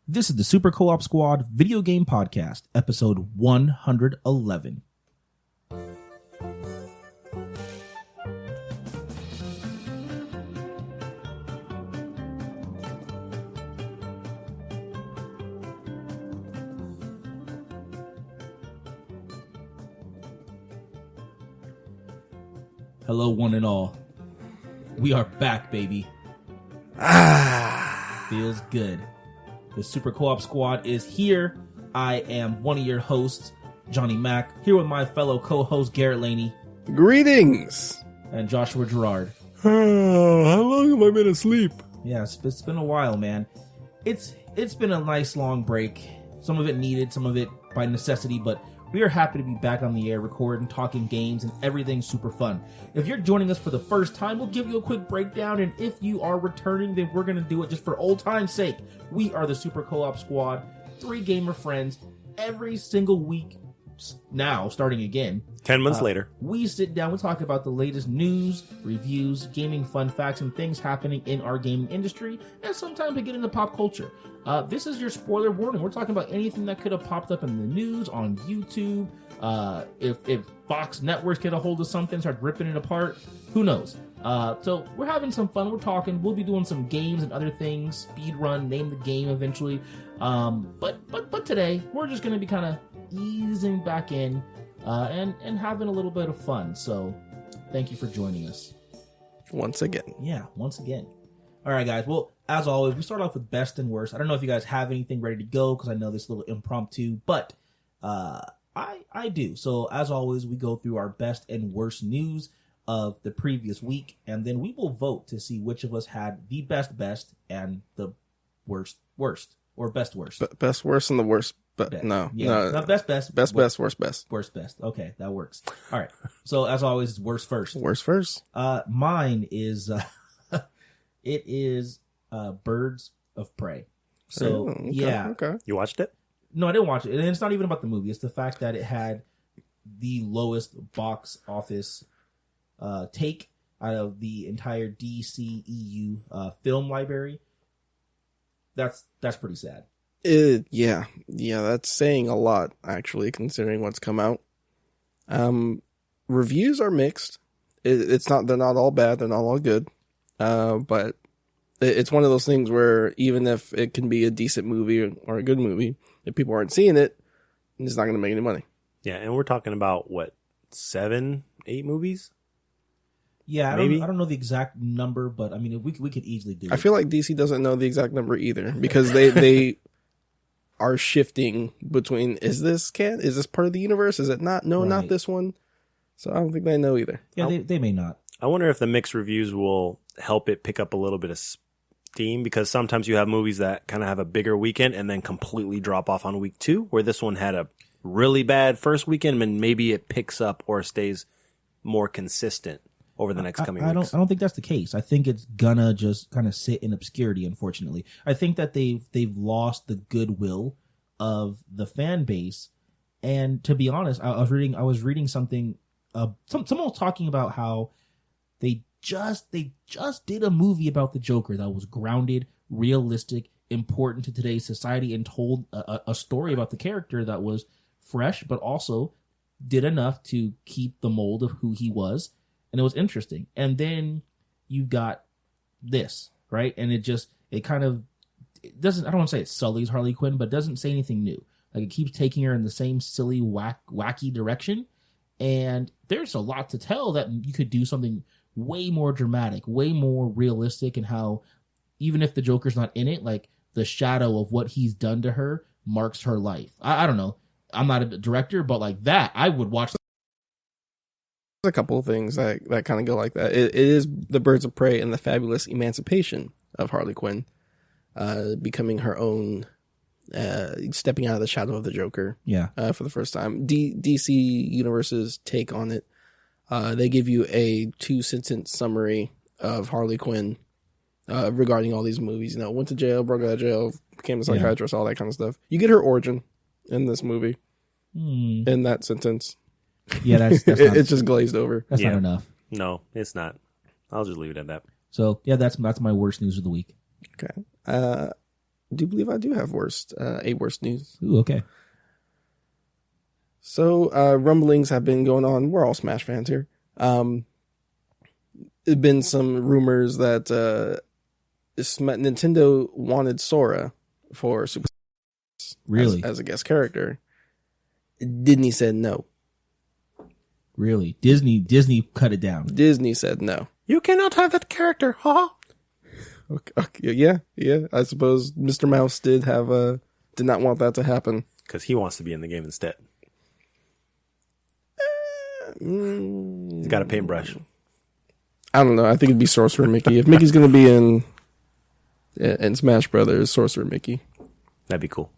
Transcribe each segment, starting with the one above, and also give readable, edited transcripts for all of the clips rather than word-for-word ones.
This is the Super Co-op Squad Video Game Podcast, episode 111. Hello, one and all. We are back, baby. Feels good. The Super Co-op Squad is here. I am one of your hosts, Johnny Mack, here with my fellow co-host, Garrett Laney. Greetings. And Joshua Gerard. How long have I been asleep? Yeah, it's been a while, man. It's been a nice long break. Some of it needed, some of it by necessity, but we are happy to be back on the air recording, talking games, and everything super fun. If you're joining us for the first time, we'll give you a quick breakdown, and if you are returning, then we're going to do it just for old time's sake. We are the Super Co-op Squad, 3 gamer friends, every single week now, starting again. 10 months later. We sit down, we talk about the latest news, reviews, gaming fun facts, and things happening in our gaming industry, and sometimes we get into pop culture. This is your spoiler warning. We're talking about anything that could have popped up in the news, on YouTube. If Fox Networks get a hold of something, start ripping it apart, who knows? So we're having some fun. We're talking. We'll be doing some games and other things. Speed run, name the game eventually. But today we're just going to be kind of easing back in and having a little bit of fun. So thank you for joining us Once again. Yeah, once again. All right, guys. Well, as always, we start off with best and worst. I don't know if you guys have anything ready to go because I know this is a little impromptu, but I do. So as always, we go through our best and worst news of the previous week, and then we will vote to see which of us had the best and the worst or best worst. Best worst and the worst. But best. No, yeah, no. Not best. Best, worst, best. Worst, best. Okay, that works. All right. So as always, it's worst first. Worst first. Mine is it is Birds of Prey. So okay, yeah, okay. You watched it? No, I didn't watch it, and it's not even about the movie. It's the fact that it had the lowest box office take out of the entire DCEU film library. That's pretty sad. Yeah, that's saying a lot, actually, considering what's come out. Reviews are mixed. They're not all bad, they're not all good. But it's one of those things where even if it can be a decent movie or a good movie, if people aren't seeing it, it's not going to make any money. Yeah, and we're talking about, 7, 8 movies? Yeah, I Maybe? don't know the exact number, but I mean, we could easily do it. I feel like DC doesn't know the exact number either, because they are shifting between, is this part of the universe? Is it not? No, Right. Not this one. So I don't think they know either. Yeah, they may not. I wonder if the mixed reviews will help it pick up a little bit of steam, because sometimes you have movies that kind of have a bigger weekend and then completely drop off on week 2, where this one had a really bad first weekend, and maybe it picks up or stays more consistent over the next coming weeks. I don't think that's the case. I think it's gonna just kind of sit in obscurity, unfortunately. I think that they've lost the goodwill of the fan base. And to be honest, I was reading something, someone was talking about how they just did a movie about the Joker that was grounded, realistic, important to today's society, and told a story about the character that was fresh, but also did enough to keep the mold of who he was. And it was interesting. And then you've got this, right? And it doesn't, I don't want to say it sullies Harley Quinn, but it doesn't say anything new. Like, it keeps taking her in the same silly, wacky direction. And there's a lot to tell that you could do something way more dramatic, way more realistic, and how even if the Joker's not in it, like, the shadow of what he's done to her marks her life. I don't know. I'm not a director, but like that, I would watch. There's a couple of things that kind of go like that. It is the Birds of Prey and the fabulous emancipation of Harley Quinn, becoming her own, stepping out of the shadow of the Joker. Yeah. For the first time. DC Universe's take on it. They give you a 2-sentence summary of Harley Quinn regarding all these movies. Went to jail, broke out of jail, became a psychiatrist, all that kind of stuff. You get her origin in this movie. In that sentence. Yeah, that's not, it's just glazed over. That's not enough. No, it's not. I'll just leave it at that. So yeah, that's my worst news of the week. Okay. do believe I do have worst news. Ooh, okay. So rumblings have been going on. We're all Smash fans here. There's been some rumors that Nintendo wanted Sora for Super Really? as a guest character. Disney said no. Really? Disney cut it down. Disney said no. You cannot have that character. Haha. Okay, yeah. I suppose Mr. Mouse did not want that to happen. Because he wants to be in the game instead. He's got a paintbrush. I don't know. I think it'd be Sorcerer Mickey. If Mickey's going to be in Smash Brothers, Sorcerer Mickey. That'd be cool.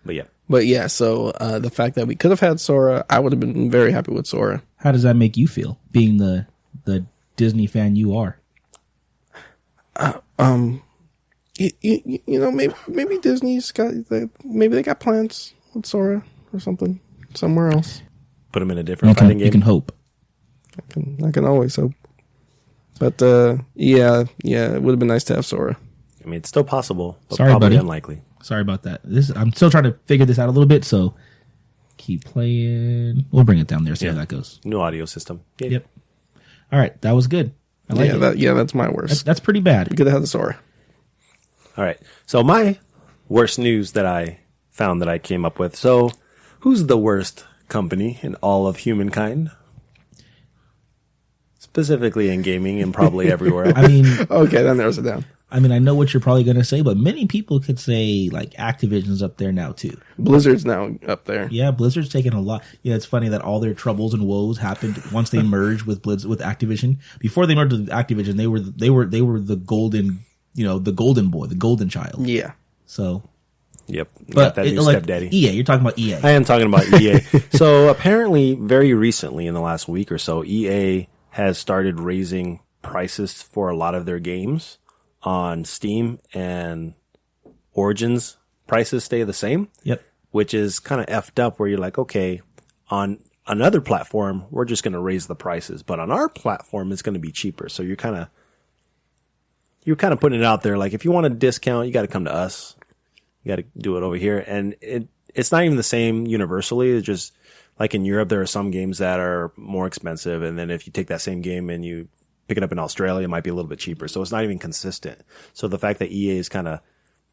But yeah. But yeah, so the fact that we could have had Sora, I would have been very happy with Sora. How does that make you feel, being the Disney fan you are? You know, maybe Disney's got maybe they got plans with Sora or something somewhere else. Put him in a different fighting game. You can hope. I can always hope. But yeah, it would have been nice to have Sora. I mean, it's still possible, but Sorry, probably buddy. unlikely. Sorry about that. I'm still trying to figure this out a little bit, so keep playing. We'll bring it down there, see how that goes. New audio system. Yeah. Yep. All right, that was good. I like it. That's my worst. That's pretty bad. We could have had the Sora. All right. So my worst news that I found that I came up with. So who's the worst company in all of humankind? Specifically in gaming and probably everywhere else. I mean, Okay, that narrows it down. I know what you're probably going to say, but many people could say like Activision's up there now too. Blizzard's now up there. Yeah, Blizzard's taken a lot. Yeah, it's funny that all their troubles and woes happened once they merged with Activision. Before they merged with Activision, they were the golden, the golden boy, the golden child. Yeah. So, Yep. but That new like stepdaddy. EA, you're talking about EA. I am talking about EA. So apparently very recently in the last week or so, EA has started raising prices for a lot of their games on Steam, and Origins prices stay the same. Yep. Which is kind of effed up where you're like, okay, on another platform, we're just going to raise the prices, but on our platform, it's going to be cheaper. So you're kind of putting it out there. Like if you want a discount, you got to come to us. You got to do it over here. And it's not even the same universally. It's just like in Europe, there are some games that are more expensive. And then if you take that same game and you pick it up in Australia, it might be a little bit cheaper. So it's not even consistent. So the fact that EA is kind of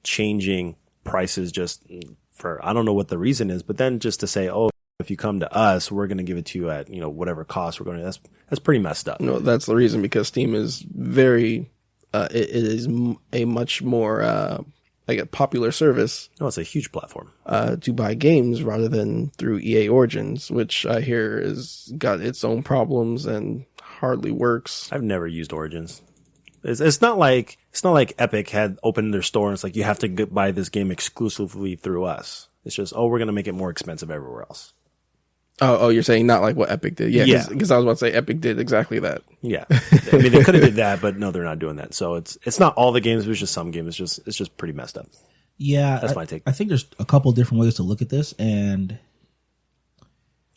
changing prices just for, I don't know what the reason is, but then just to say, oh, if you come to us, we're going to give it to you at, whatever cost we're going to, that's pretty messed up. No, that's the reason, because Steam is very, it is a much more, like a popular service. No, it's a huge platform. To buy games rather than through EA Origins, which I hear is got its own problems and hardly works. I've never used Origins. It's not like Epic had opened their store and it's like you have to buy this game exclusively through us. It's just, we're going to make it more expensive everywhere else. Oh, you're saying not like what Epic did? Yeah, because I was about to say Epic did exactly that. Yeah, I mean they could have did that, but no, they're not doing that. So it's not all the games. It was just some games. It's just pretty messed up. Yeah, that's my take. I think there's a couple different ways to look at this, and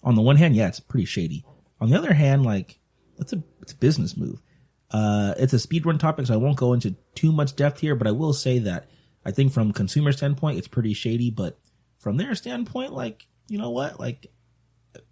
on the one hand, yeah, it's pretty shady. On the other hand, like it's a business move. It's a speedrun topic, so I won't go into too much depth here, but I will say that I think from consumer standpoint, it's pretty shady, but from their standpoint, like, you know what? Like,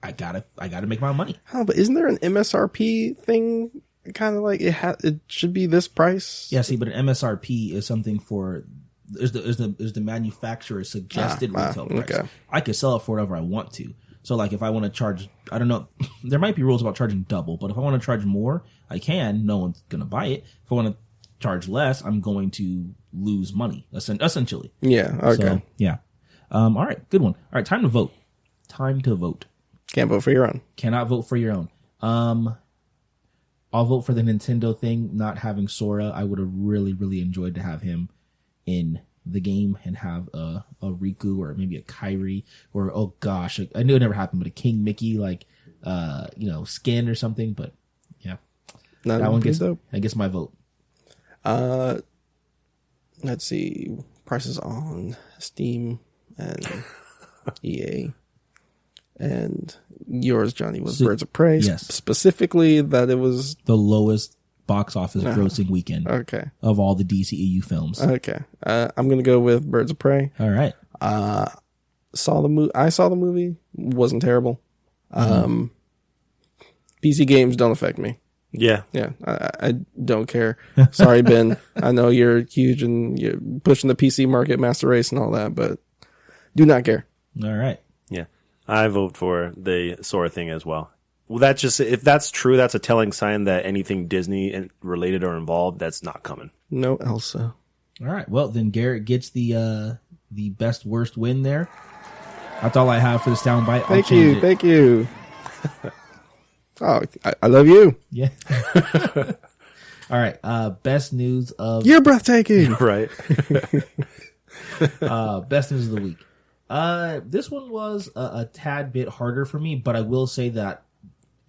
I gotta make my money. Oh, but isn't there an MSRP thing? Kind of like it should be this price. Yeah, see, but an MSRP is something for is the manufacturer's suggested retail price. Okay. I could sell it for whatever I want to. So like if I want to charge, I don't know, there might be rules about charging double, but if I want to charge more, I can. No one's gonna buy it. If I want to charge less, I'm going to lose money essentially. Yeah. Okay. So, yeah. All right. Good one. All right. Time to vote. Can't vote for your own. Cannot vote for your own. I'll vote for the Nintendo thing, not having Sora. I would have really, really enjoyed to have him in the game and have a Riku or maybe a Kairi or, oh gosh, I knew it never happened, but a King Mickey, like, skin or something. But yeah, that one gets my vote. Let's see. Prices on Steam and EA. And yours, Johnny, was Birds of Prey. Yes. Specifically that it was the lowest box office grossing weekend Okay. of all the DCEU films. Okay. I'm going to go with Birds of Prey. All right. I saw the movie. Wasn't terrible. PC games don't affect me. Yeah. Yeah, I don't care. Sorry, Ben. I know you're huge and you're pushing the PC market, master race, and all that, but do not care. All right. Yeah. I vote for the Sora thing as well. Well, that's just, if that's true, that's a telling sign that anything Disney related or involved, that's not coming. No Elsa. All right. Well, then Garrett gets the best worst win there. That's all I have for the soundbite. Thank you. Oh, I love you. Yeah. All right. Best news of You're breathtaking. Right. best news of the week. This one was a tad bit harder for me, but I will say that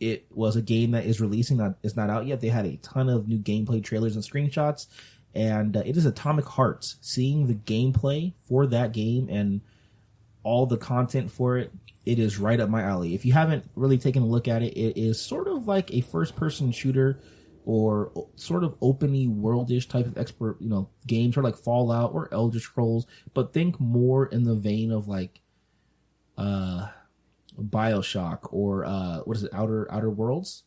it was a game that is releasing that is not out yet. They had a ton of new gameplay trailers and screenshots, and it is Atomic Hearts. Seeing the gameplay for that game and all the content for it, it is right up my alley. If you haven't really taken a look at it, it is sort of like a first-person shooter or sort of open-y, world-ish type of game, sort of like Fallout or Elder Scrolls, but think more in the vein of like BioShock or what is it, Outer Worlds?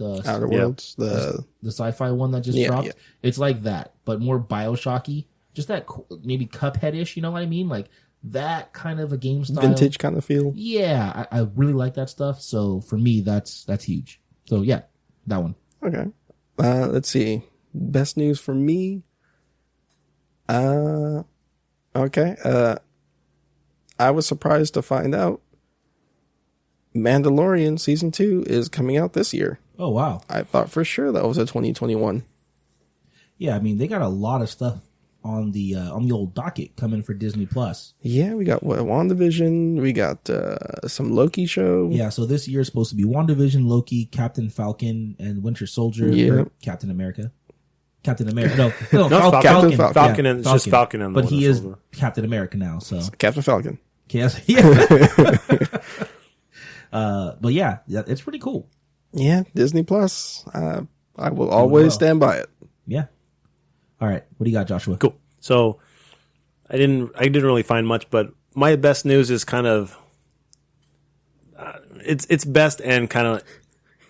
Outer Worlds, the sci-fi one that just dropped. Yeah. It's like that, but more BioShocky. Just that maybe Cuphead-ish, you know what I mean? Like that kind of a game style. Vintage kind of feel. Yeah, I really like that stuff. So for me, that's huge. So yeah, that one. Okay. Let's see. Best news for me. Okay. I was surprised to find out Mandalorian Season 2 is coming out this year. Oh, wow. I thought for sure that was a 2021. Yeah, I mean, they got a lot of stuff on the old docket coming for Disney Plus. Yeah, we got WandaVision, we got some Loki show. Yeah, so this year is supposed to be WandaVision, Loki, Captain Falcon, and Winter Soldier. Yeah. Captain America. No, Falcon. Falcon. It's just Falcon and the But he Winter is Soldier. Captain America now, so Captain Falcon. yes, yeah. But yeah, it's pretty cool. Yeah, Disney Plus. I will always stand by it. Yeah. All right, what do you got, Joshua? Cool. So I didn't really find much, but my best news is kind of it's best and kind of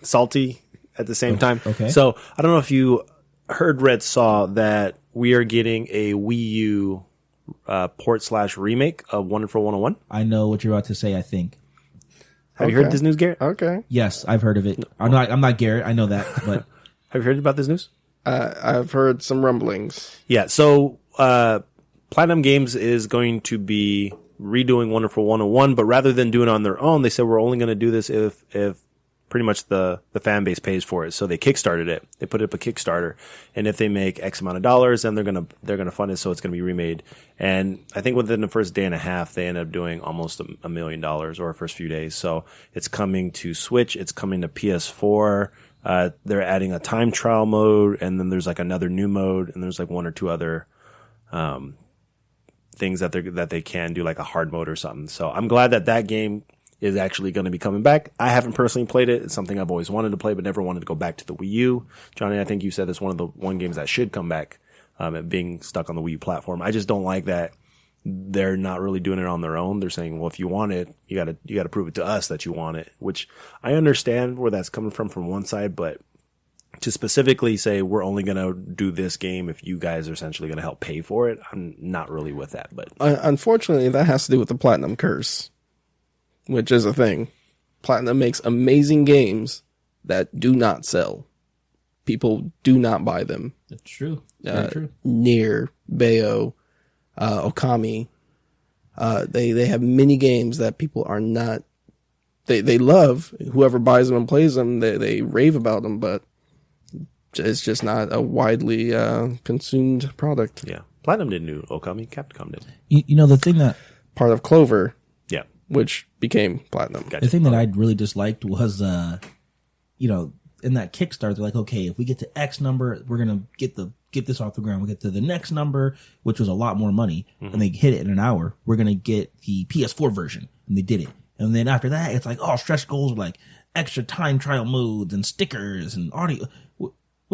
salty at the same time. Okay. So I don't know if you heard, read, saw that we are getting a Wii U port/remake of Wonderful 101. I know what you're about to say. I think. Have you heard this news, Garrett? Okay. Yes, I've heard of it. I'm not Garrett. I know that, but Have you heard about this news? I've heard some rumblings. Yeah, so Platinum Games is going to be redoing Wonderful 101, but rather than doing it on their own, they said we're only going to do this if pretty much the fan base pays for it. So they kickstarted it. They put up a Kickstarter, and if they make X amount of dollars, then they're gonna fund it. So it's gonna be remade. And I think within the first day and a half, they ended up doing almost $1 million, or first few days. So it's coming to Switch. It's coming to PS4. They're adding a time trial mode, and then there's like another new mode, and there's like one or two other things that they can do, like a hard mode or something. So I'm glad that game is actually going to be coming back. I haven't personally played it. It's something I've always wanted to play, but never wanted to go back to the Wii U. Johnny, I think you said it's one of the games that should come back, being stuck on the Wii U platform. I just don't like that they're not really doing it on their own. They're saying, well, if you want it, you gotta prove it to us that you want it, which I understand where that's coming from one side, but to specifically say we're only going to do this game if you guys are essentially going to help pay for it, I'm not really with that. But unfortunately, that has to do with the Platinum curse, which is a thing. Platinum makes amazing games that do not sell. People do not buy them. That's true. Very true. Nier, Bayo, Okami. They have many games that people are not. They love. Whoever buys them and plays them, they rave about them, but it's just not a widely consumed product. yeah, Platinum didn't do Okami. Capcom did. You know, the thing that Part of Clover, Yeah. which became Platinum. Gotcha. the thing that I really disliked was, in that Kickstarter, they're like, okay, if we get to X number, we're gonna get this off the ground. We'll get to the next number, which was a lot more money, and they hit it in an hour. We're gonna get the PS4 version, and they did it. And then after that, it's like, oh, stretch goals, like extra time trial modes and stickers and audio. What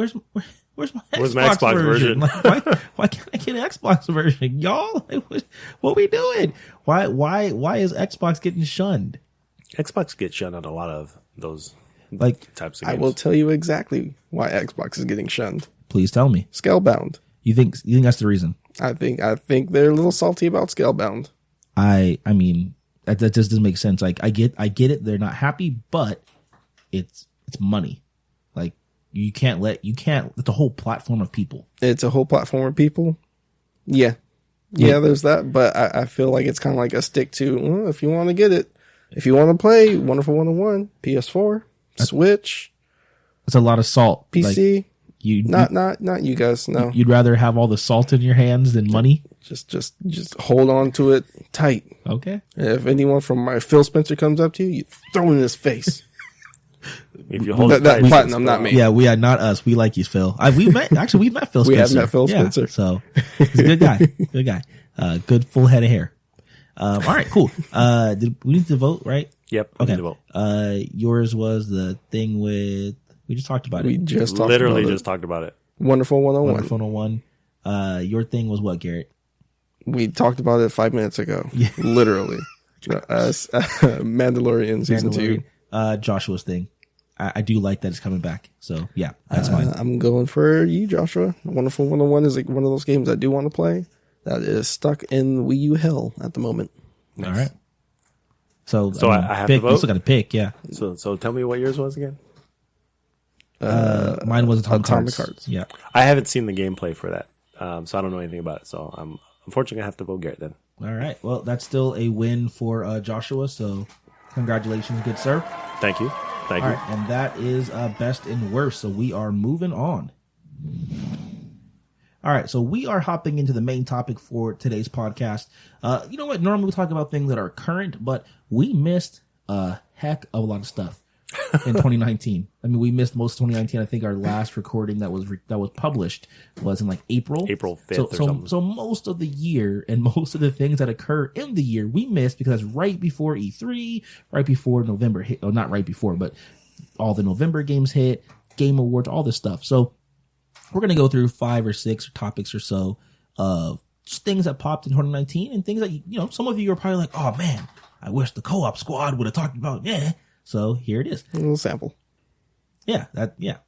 where's my Xbox version? Like, why can't I get an Xbox version, y'all? Like, what we doing? Why is Xbox getting shunned? Xbox gets shunned on a lot of those Like, types of I games. will tell you exactly why Xbox is getting shunned. please tell me. Scalebound. You think that's the reason? I think they're a little salty about Scalebound. I mean, that just doesn't make sense. Like, I get it. They're not happy, but it's money. Like, it's a whole platform of people. It's a whole platform of people. Yeah. Yeah, there's that. But I feel like it's kind of like a stick to, well, if you want to get it, if you want to play Wonderful 101, PS4, Switch, It's a lot of salt. PC. Like, you Not you guys. No. You'd rather have all the salt in your hands than money. Just hold on to it tight. Okay. If anyone from my Phil Spencer comes up to you, you throw it in his face. If you hold That platinum, not me. Yeah, we are not us. We like you, Phil. We met Phil Spencer. We have met Phil Spencer. So he's a good guy. Good guy. Good full head of hair. All right, cool. We need to vote, right? Yep. Okay. Need to vote. Yours was the thing with, we just talked about We it. just talked Literally about just talked about it. Wonderful 101. Wonderful 101. Your thing was what, Garrett? We talked about it 5 minutes ago. Yeah. Literally. Mandalorian season 2. Joshua's thing. I do like that it's coming back. So yeah, that's fine. I'm going for you, Joshua. Wonderful 101 is like one of those games I do want to play that is stuck in Wii U hell at the moment. All right. So I have pick, to vote? You still got to pick, yeah. So tell me what yours was again. Mine was Atomic Hearts. Yeah. I haven't seen the gameplay for that, so I don't know anything about it. So I'm unfortunately I have to vote Garrett then. All right. Well, that's still a win for Joshua. So congratulations, good sir. Thank you. Thank All you. right, and that is best and worst. So we are moving on. All right, so we are hopping into the main topic for today's podcast. You know what? Normally we talk about things that are current, but we missed a heck of a lot of stuff in 2019. I mean, we missed most of 2019. I think our last recording that was published was in like April 5th or something. So most of the year and most of the things that occur in the year we missed because right before E3, right before November hit, or not right before, but all the November games hit, Game Awards, all this stuff. So we're going to go through 5 or 6 topics or so of just things that popped in 2019 and things that, you know, some of you are probably like, oh man, I wish the co-op squad would have talked about, yeah. So here it is. A little sample. Yeah.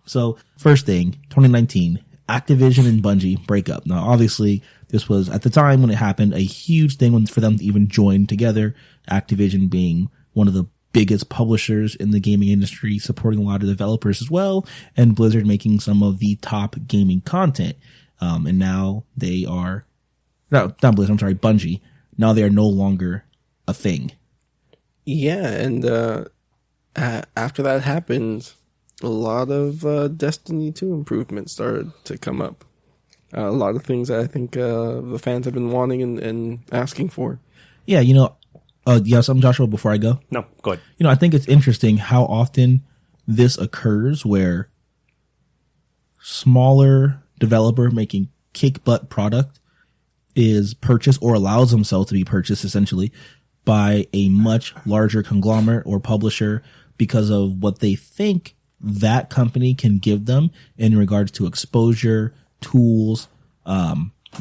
So first thing, 2019, Activision and Bungie breakup. Now, obviously, this was at the time when it happened, a huge thing for them to even join together. Activision being one of the biggest publishers in the gaming industry, supporting a lot of developers as well, and Blizzard making some of the top gaming content. And now they are, not Blizzard, I'm sorry, Bungie. Now they are no longer a thing. Yeah, and after that happened, a lot of Destiny 2 improvements started to come up. A lot of things that I think the fans have been wanting and asking for. Yeah, you know, you have something, Joshua, before I go? No, go ahead. You know, I think it's interesting how often this occurs where smaller developer making kick butt product is purchased or allows themselves to be purchased essentially by a much larger conglomerate or publisher because of what they think that company can give them in regards to exposure, tools,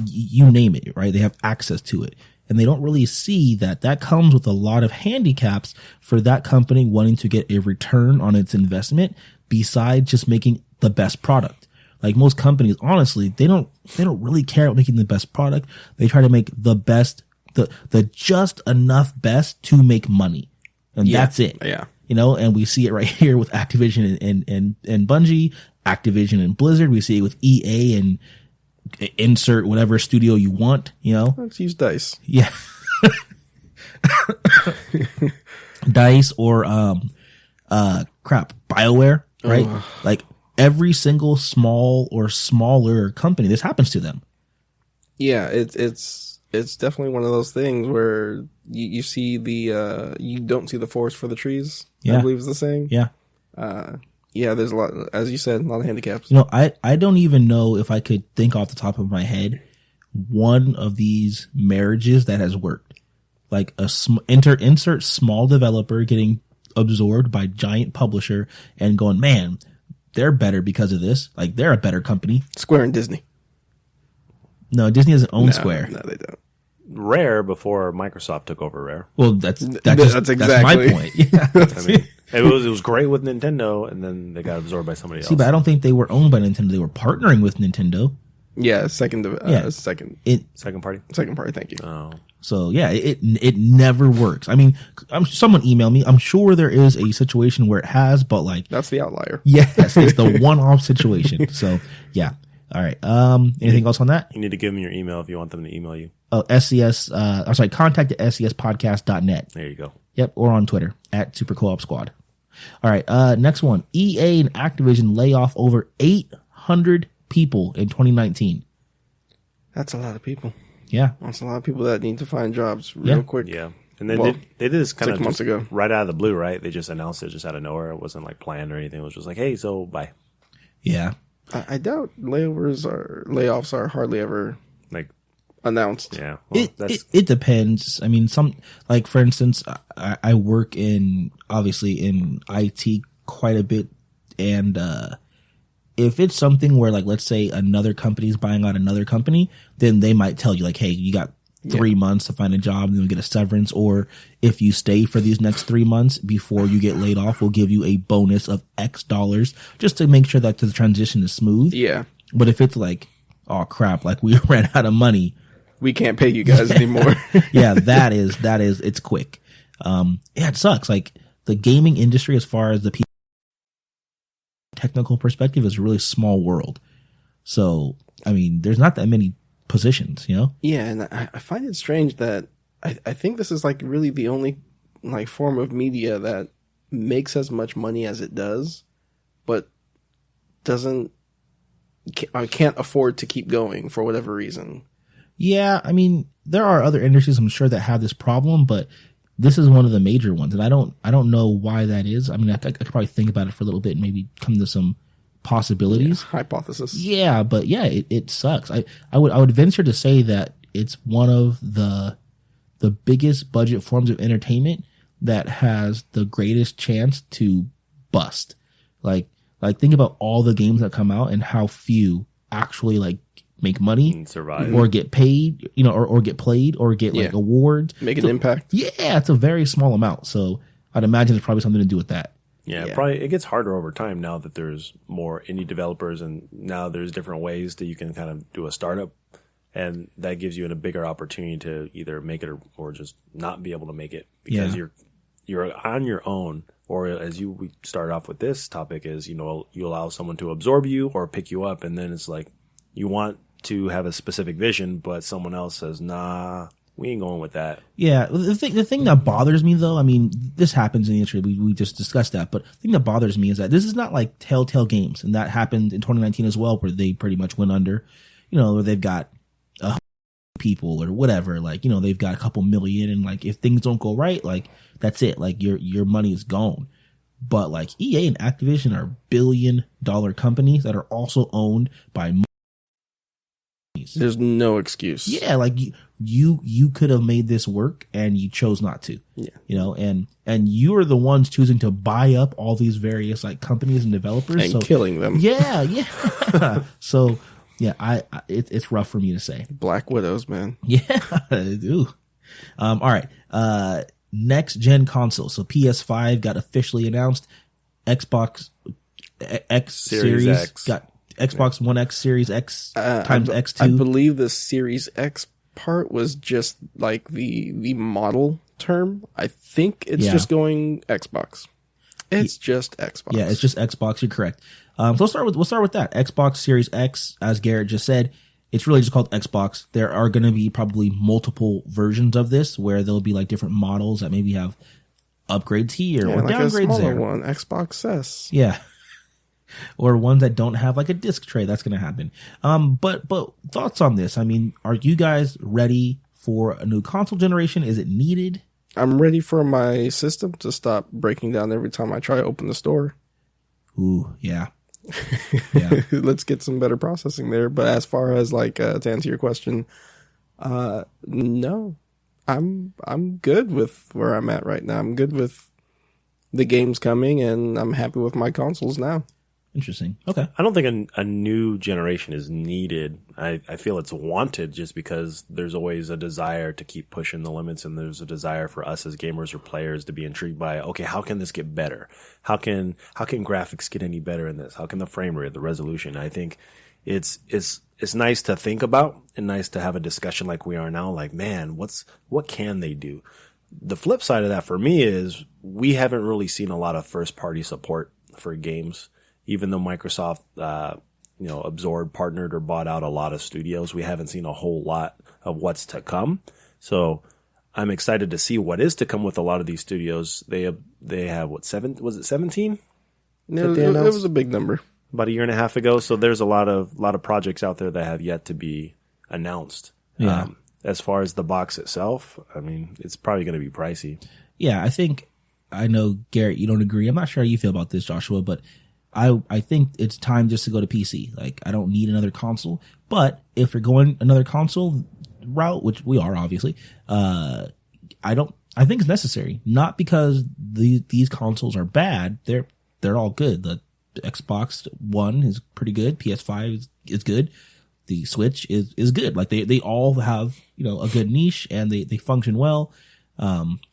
you name it, right? They have access to it. And they don't really see that comes with a lot of handicaps for that company wanting to get a return on its investment besides just making the best product. Like most companies, honestly, they don't really care about making the best product. They try to make the best, the just enough best to make money. And that's it. Yeah. You know, and we see it right here with Activision and Bungie, Activision and Blizzard. We see it with EA and insert whatever studio you want, you know. Let's use DICE. Yeah. DICE or BioWare, right? Like every single small or smaller company, this happens to them. Yeah, it's definitely one of those things where you see the you don't see the forest for the trees. Yeah. I believe is the saying. Yeah. Yeah, there's a lot, as you said, a lot of handicaps. You know, I don't even know if I could think off the top of my head one of these marriages that has worked. Like insert small developer getting absorbed by giant publisher and going, man, they're better because of this. Like they're a better company. Square and Disney. No, Disney doesn't own No, Square. No, they don't. Rare before Microsoft took over Rare. Well, that's exactly my point. Yeah. I mean, it was great with Nintendo, and then they got absorbed by somebody else. See, but I don't think they were owned by Nintendo. They were partnering with Nintendo. Yeah, second party. Thank you. Oh. So yeah, it never works. I mean, someone emailed me. I'm sure there is a situation where it has, but like that's the outlier. Yes, it's the one-off situation. So yeah. All right. Anything else on that? You need to give them your email if you want them to email you. Oh, SCS. I'm sorry. Contact at scspodcast.net. There you go. Yep. Or on Twitter at Super Co-op Squad. All right. Next one. EA and Activision lay off over 800 people in 2019. That's a lot of people. Yeah. That's a lot of people that need to find jobs real quick. Yeah. And then they did this kind 6 of months ago. Right out of the blue, right? They just announced it just out of nowhere. It wasn't like planned or anything. It was just like, hey, so bye. Yeah. I doubt layoffs are hardly ever Like announced. Yeah. Well, it depends. I mean, like for instance, I work obviously in IT quite a bit. And, if it's something where like, let's say another company's buying out another company, then they might tell you like, hey, you got 3 months to find a job and then get a severance. Or if you stay for these next 3 months before you get laid off, we'll give you a bonus of X dollars just to make sure that the transition is smooth. Yeah. But if it's like, oh crap, like we ran out of money, we can't pay you guys anymore. Yeah, that is, it's quick. Yeah, it sucks. Like the gaming industry, as far as the technical perspective, is a really small world. So, I mean, there's not that many positions, you know? Yeah, and I find it strange that I think this is like really the only like form of media that makes as much money as it does, but can't afford to keep going for whatever reason. Yeah, I mean, there are other industries I'm sure that have this problem, but this is one of the major ones, and I don't know why that is. I mean, I could probably think about it for a little bit and maybe come to some possibilities. Yeah, hypothesis. Yeah, but yeah, it sucks. I would venture to say that it's one of the biggest budget forms of entertainment that has the greatest chance to bust. Like think about all the games that come out and how few actually like make money and survive or get paid, you know, or get played or get like awards. Make an impact. Yeah, it's a very small amount. So I'd imagine it's probably something to do with that. Yeah, probably it gets harder over time now that there's more indie developers and now there's different ways that you can kind of do a startup, and that gives you a bigger opportunity to either make it or just not be able to make it because you're on your own. Or as we started off with this topic is, you know, you allow someone to absorb you or pick you up, and then it's like you want to have a specific vision, but someone else says, nah, we ain't going with that. Yeah. The thing that bothers me though, I mean, this happens in the industry. We just discussed that, but the thing that bothers me is that this is not like Telltale Games. And that happened in 2019 as well, where they pretty much went under, you know, where they've got people or whatever, like, you know, they've got a couple million, and like, if things don't go right, like that's it. Like your money is gone. But like EA and Activision are billion-dollar companies that are also owned by there's no excuse. Yeah, like you could have made this work and you chose not to. Yeah. You know, and you are the ones choosing to buy up all these various like companies and developers and killing them. Yeah. So yeah, it's rough for me to say. Black Widows, man. Yeah. Ooh. All right. Next gen console. So PS5 got officially announced. Xbox X Series X got Xbox One X Series X times X2. I believe the Series X part was just like the model term. I think it's just going Xbox. It's just Xbox. Yeah, it's just Xbox. You're correct. So we'll start with that. Xbox Series X, as Garrett just said, it's really just called Xbox. There are going to be probably multiple versions of this where there'll be like different models that maybe have upgrades here or like downgrades there. One, Xbox S. Yeah. Or ones that don't have like a disc tray. That's going to happen. But thoughts on this? I mean, are you guys ready for a new console generation? Is it needed? I'm ready for my system to stop breaking down every time I try to open the store. Ooh, yeah. Yeah. Let's get some better processing there. But as far as like to answer your question, no, I'm good with where I'm at right now. I'm good with the games coming, and I'm happy with my consoles now. Interesting. Okay. I don't think a new generation is needed. I feel it's wanted just because there's always a desire to keep pushing the limits, and there's a desire for us as gamers or players to be intrigued by, okay, how can this get better? How can graphics get any better in this? How can the frame rate, the resolution? I think it's nice to think about and nice to have a discussion like we are now. Like, man, what can they do? The flip side of that for me is we haven't really seen a lot of first party support for games. Even though Microsoft, absorbed, partnered, or bought out a lot of studios, we haven't seen a whole lot of what's to come. So I'm excited to see what is to come with a lot of these studios. They have what, 17? No, it was a big number. About a year and a half ago. So there's a lot of projects out there that have yet to be announced. Yeah. As far as the box itself, I mean, it's probably going to be pricey. Yeah, I know, Garrett, you don't agree. I'm not sure how you feel about this, Joshua, but I think it's time just to go to PC. Like, I don't need another console. But if you're going another console route, which we are obviously, I think it's necessary. Not because these consoles are bad. They're all good. The Xbox One is pretty good. PS5 is good. The Switch is good. Like, they all have, a good niche, and they function well.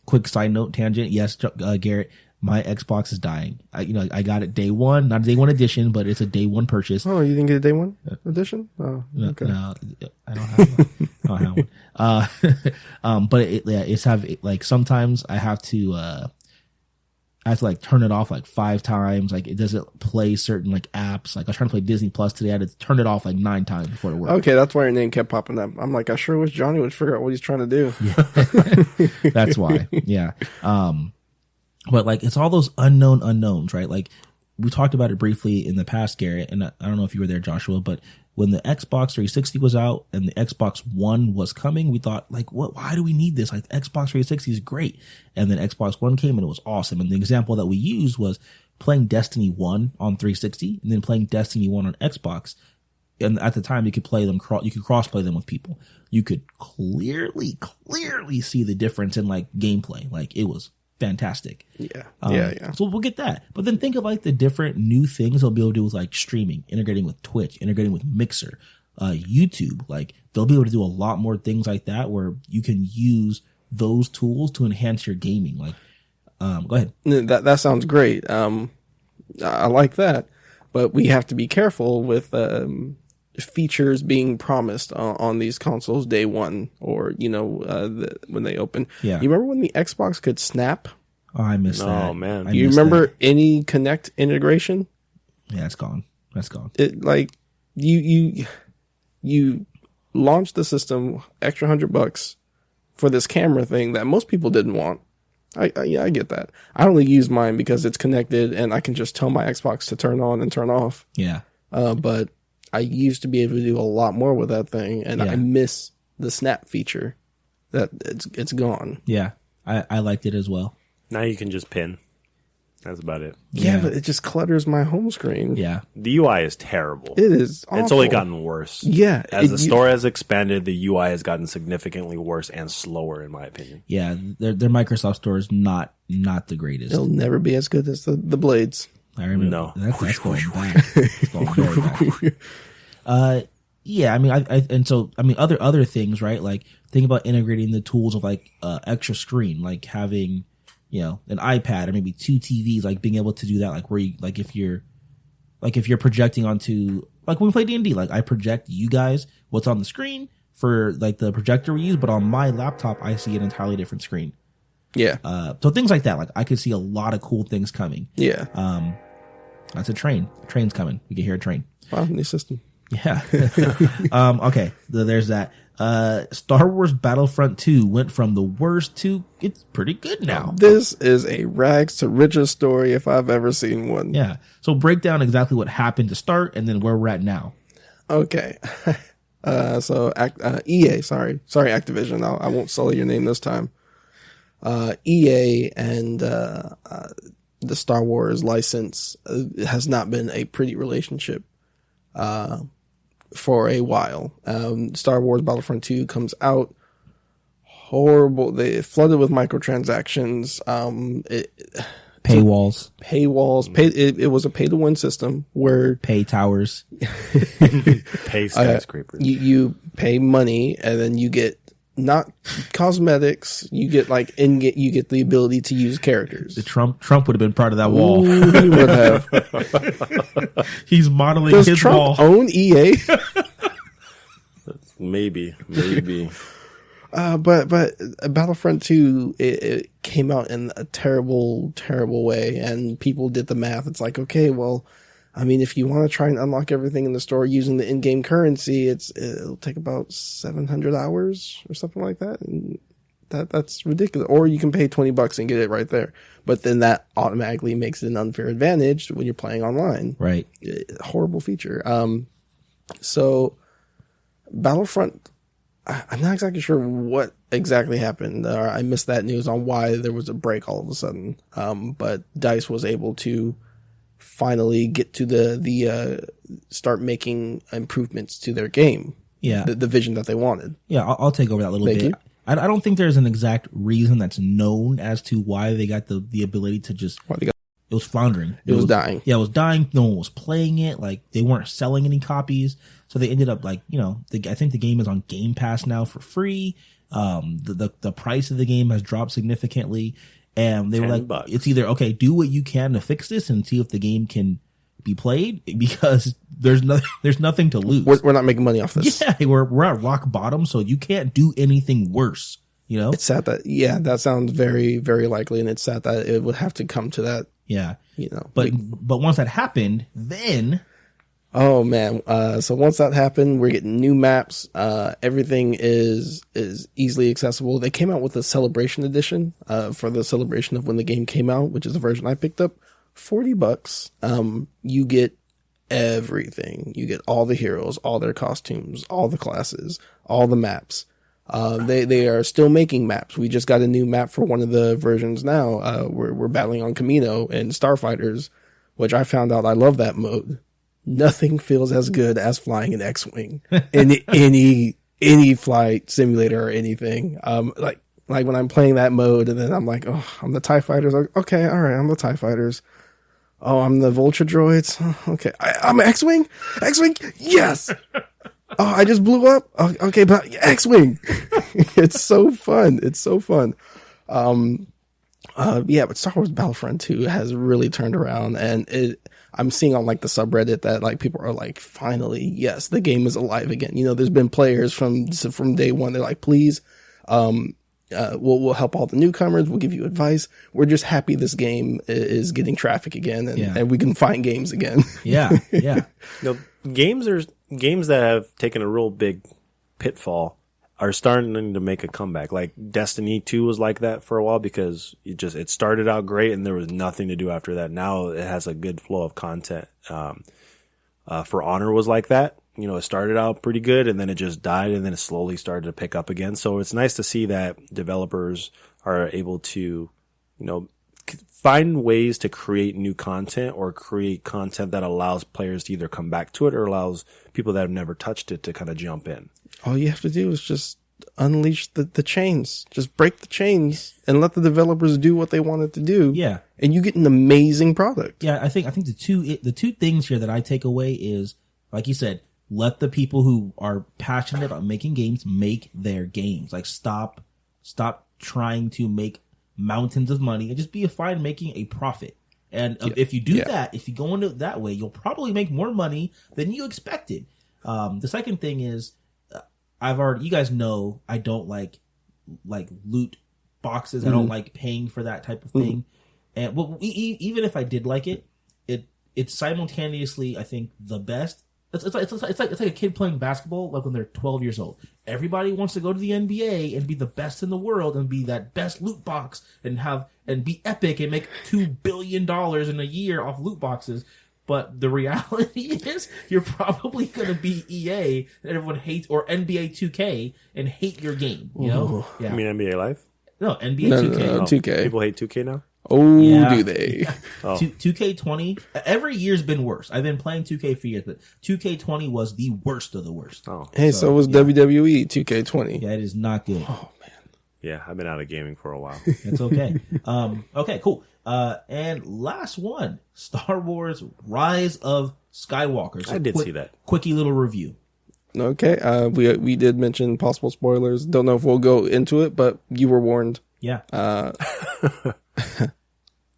Quick side note, tangent. Yes, Garrett, my Xbox is dying. I got it day one, not a day one edition, but it's a day one purchase. Oh, you didn't get a day one edition? Oh, okay. No, I don't have one. But sometimes I have to like turn it off like 5 times. Like, it doesn't play certain like apps. Like, I was trying to play Disney Plus today. I had to turn it off like 9 times before it worked. Okay, that's why your name kept popping up. I'm like, I sure wish Johnny would figure out what he's trying to do. Yeah. That's why. Yeah. But like, it's all those unknown unknowns, right? Like, we talked about it briefly in the past, Garrett, and I don't know if you were there, Joshua, but when the Xbox 360 was out and the Xbox One was coming, we thought, like, why do we need this? Like, the Xbox 360 is great. And then Xbox One came and it was awesome. And the example that we used was playing Destiny 1 on 360 and then playing Destiny 1 on Xbox. And at the time, you could play them, you could cross-play them with people. You could clearly see the difference in like gameplay. Like, it was fantastic. Yeah. So we'll get that. But then think of like the different new things they'll be able to do with like streaming, integrating with Twitch, integrating with Mixer, YouTube. Like, they'll be able to do a lot more things like that where you can use those tools to enhance your gaming. Like, go ahead. That sounds great. I like that, but we have to be careful with features being promised on these consoles day one, or when they open. Yeah. You remember when the Xbox could snap? Oh, I missed that. Oh man. You remember any Kinect integration? Yeah, it's gone. That's gone. It like you launched the system extra $100 for this camera thing that most people didn't want. I get that. I only use mine because it's connected and I can just tell my Xbox to turn on and turn off. Yeah. But I used to be able to do a lot more with that thing, and I miss the snap feature. That it's gone. Yeah, I liked it as well. Now you can just pin. That's about it. Yeah, but it just clutters my home screen. Yeah. The UI is terrible. It is awful. It's only gotten worse. Yeah. As the store has expanded, the UI has gotten significantly worse and slower, in my opinion. Yeah, their Microsoft store is not the greatest. It'll never be as good as the Blades. I remember. No. That's going back. It's going very back. Yeah, I mean, other things, right? Like, think about integrating the tools of like extra screen, like having, an iPad or maybe 2 TVs, like being able to do that, like where you, like if you're projecting onto, like when we play D&D, like I project you guys what's on the screen for like the projector we use, but on my laptop I see an entirely different screen. Yeah. So things like that, like I could see a lot of cool things coming. Yeah. That's a train. A train's coming. We can hear a train. Wow, new system. Yeah. Okay. There's that. Star Wars Battlefront 2 went from the worst to it's pretty good now. This is a rags to riches story if I've ever seen one. Yeah. So break down exactly what happened to start and then where we're at now. Okay. So EA, sorry Activision. I won't sully your name this time. EA and the Star Wars license has not been a pretty relationship for a while. Star Wars Battlefront 2 comes out horrible. They flooded with microtransactions. Paywalls, It was a pay to win system where pay towers. Pay skyscrapers. you pay money and then you get not cosmetics. You get you get the ability to use characters. The Trump would have been part of that wall. Ooh, he would have. He's modeling Does his Trump wall. own EA? Maybe. But Battlefront 2, it came out in a terrible, terrible way, and people did the math. It's like, okay, well, I mean, if you want to try and unlock everything in the store using the in-game currency, it'll take about 700 hours or something like that. And that's ridiculous. Or you can pay $20 and get it right there. But then that automatically makes it an unfair advantage when you're playing online. Right. Horrible feature. So Battlefront, I'm not exactly sure what exactly happened. I missed that news on why there was a break all of a sudden. But DICE was able to finally get to the start making improvements to their game. Yeah. The vision that they wanted. Yeah, I'll take over that a little Thank bit. you. I don't think there's an exact reason that's known as to why they got the ability to just. Why they got It was floundering. It was dying. Yeah, it was dying. No one was playing it. Like, they weren't selling any copies. So they ended up, like, I think the game is on Game Pass now for free. The price of the game has dropped significantly. And they were like, $10. it's either, okay, do what you can to fix this and see if the game can be played, because there's nothing to lose. We're not making money off this. Yeah, we're at rock bottom, so you can't do anything worse, It's sad that sounds very, very likely, and it's sad that it would have to come to that. Yeah. But once that happened, then oh man. So once that happened, we're getting new maps. Everything is easily accessible. They came out with a celebration edition, for the celebration of when the game came out, which is the version I picked up. $40. You get everything. You get all the heroes, all their costumes, all the classes, all the maps. They are still making maps. We just got a new map for one of the versions now. We're battling on Camino and Starfighters, which I found out I love that mode. Nothing feels as good as flying an X-Wing in any flight simulator or anything. Like when I'm playing that mode and then I'm like, oh, I'm the TIE Fighters. Like, okay, all right, I'm the TIE Fighters. Oh, I'm the Vulture droids. Okay, I'm X-Wing. X-Wing, yes. Oh, I just blew up. Okay, but X-Wing. It's so fun. It's so fun. Yeah, but Star Wars Battlefront 2 has really turned around, and I'm seeing on like the subreddit that like people are like, finally, yes, the game is alive again. There's been players from day one. They're like, please, we'll help all the newcomers. We'll give you advice. We're just happy this game is getting traffic again, and we can find games again. yeah. Games that have taken a real big pitfall are starting to make a comeback. Like Destiny 2 was like that for a while because it started out great and there was nothing to do after that. Now it has a good flow of content. For Honor was like that. It started out pretty good and then it just died and then it slowly started to pick up again. So it's nice to see that developers are able to, find ways to create new content or create content that allows players to either come back to it or allows people that have never touched it to kind of jump in. All you have to do is just unleash the chains. Just break the chains and let the developers do what they wanted to do. Yeah. And you get an amazing product. Yeah, I think the two things here that I take away is, like you said, let the people who are passionate about making games make their games. Like stop trying to make mountains of money and just be fine making a profit. And if you do that, if you go into it that way, you'll probably make more money than you expected. The second thing is, you guys know I don't like loot boxes. I don't like paying for that type of thing. And even if I did like it, it's simultaneously, I think, the best. It's like a kid playing basketball, like when they're 12 years old. Everybody wants to go to the NBA and be the best in the world and be that best loot box and be epic and make $2 billion in a year off loot boxes. But the reality is, you're probably going to be EA that everyone hates, or NBA 2K, and hate your game. Yeah. You mean NBA Live? No, NBA 2K. No, 2K. People hate 2K now? Oh, Yeah. do they? 2K20, every year's been worse. I've been playing 2K for years, but 2K20 was the worst of the worst. Oh, Hey, so was WWE 2K20. Yeah, it is not good. Oh, man. Yeah, I've been out of gaming for a while. It's okay. Okay, cool. And last one, Star Wars: Rise of Skywalker. So I did see that. Quickie little review. Okay, we did mention possible spoilers. Don't know if we'll go into it, but you were warned. Yeah.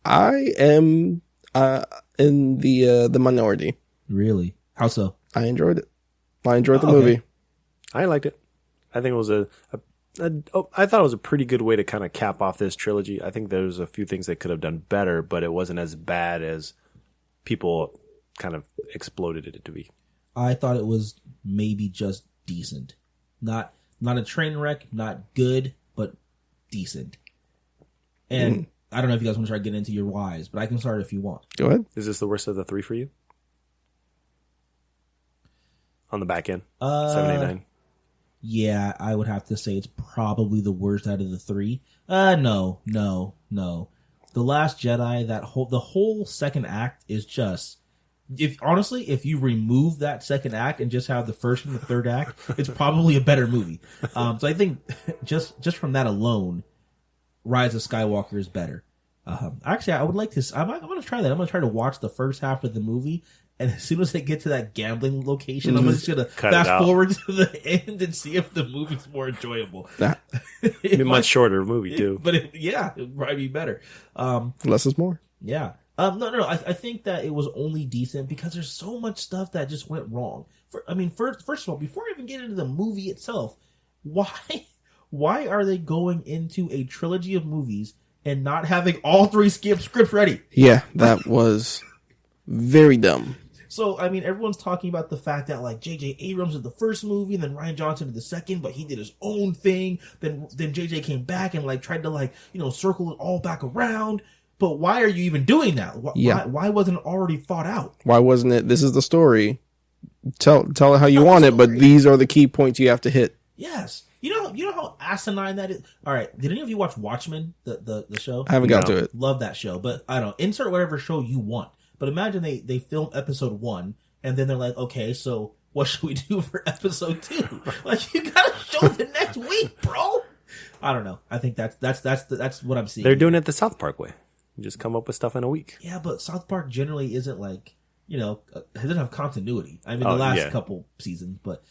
I am in the minority. Really? How so? I enjoyed it. I enjoyed the okay. movie. I liked it. I think it was I thought it was a pretty good way to kind of cap off this trilogy. I think there's a few things they could have done better, but it wasn't as bad as people kind of exploded it to be. I thought it was maybe just decent. Not a train wreck, not good, but decent. And I don't know if you guys want to start getting into your whys, but I can start if you want. Go ahead. Is this the worst of the three for you? On the back end? 789? Yeah, I would have to say it's probably the worst out of the three. No. The Last Jedi, the whole second act is just, if you remove that second act and just have the first and the third act, it's probably a better movie. So I think just from that alone, Rise of Skywalker is better. Actually, I would like to. I'm going to try that. I'm going to try to watch the first half of the movie, and as soon as they get to that gambling location, I'm just going to fast forward to the end and see if the movie's more enjoyable. It'd be a much shorter movie too. But it'd probably be better. Less is more. Yeah. No. I think that it was only decent because there's so much stuff that just went wrong. First of all, before I even get into the movie itself, why are they going into a trilogy of movies and not having all three scripts ready? Yeah, that was very dumb. So, everyone's talking about the fact that, like, J.J. Abrams did the first movie, and then Rian Johnson did the second, but he did his own thing. Then J.J. came back and, like, tried to, circle it all back around. But why are you even doing that? Why wasn't it already thought out? Why wasn't it, this is the story. Tell it how you want it, but these are the key points you have to hit. Yes. You know how asinine that is? All right. Did any of you watch Watchmen, the show? I haven't got to it. Love that show. But I don't know. Insert whatever show you want. But imagine they film episode 1, and then they're like, okay, so what should we do for episode 2? Like, you gotta show the next week, bro. I don't know. I think that's what I'm seeing. They're doing it the South Park way. You just come up with stuff in a week. Yeah, but South Park generally isn't like, it doesn't have continuity. The last couple seasons, but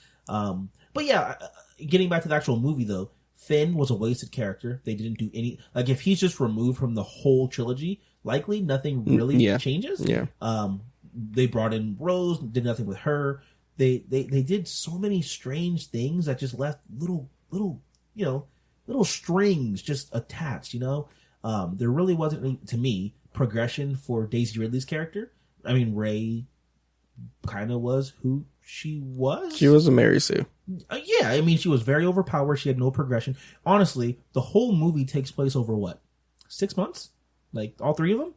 yeah, getting back to the actual movie though, Finn was a wasted character. They didn't do any, like, if he's just removed from the whole trilogy, likely nothing really changes. Yeah. They brought in Rose, did nothing with her. They did so many strange things that just left little strings just attached, There really wasn't, to me, progression for Daisy Ridley's character. Rey kind of was who she was. She was a Mary Sue. Yeah, she was very overpowered. She had no progression. Honestly, the whole movie takes place over what? 6 months? Like, all three of them?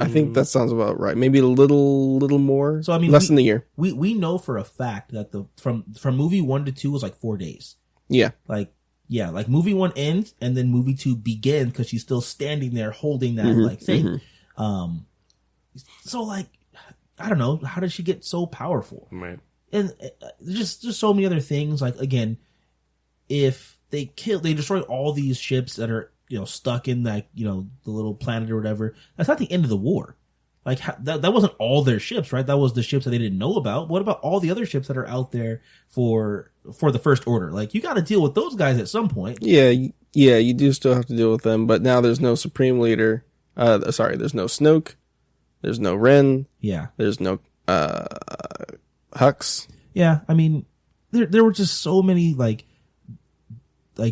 I think that sounds about right. Maybe a little more. So less than a year. We know for a fact that from movie 1 to 2 was like 4 days. Yeah. Like movie 1 ends and then movie 2 begins because she's still standing there holding that thing. So like, I don't know, how did she get so powerful? Right. And just so many other things. Like, again, if they destroy all these ships that are stuck in that the little planet or whatever, that's not the end of the war. Like, that wasn't all their ships, right? That was the ships that they didn't know about. What about all the other ships that are out there for the First Order? Like, you got to deal with those guys at some point. Yeah, you do still have to deal with them, but now there's no Supreme Leader. There's no Snoke. There's no Ren. Yeah. There's no Hux. Yeah, there were just so many like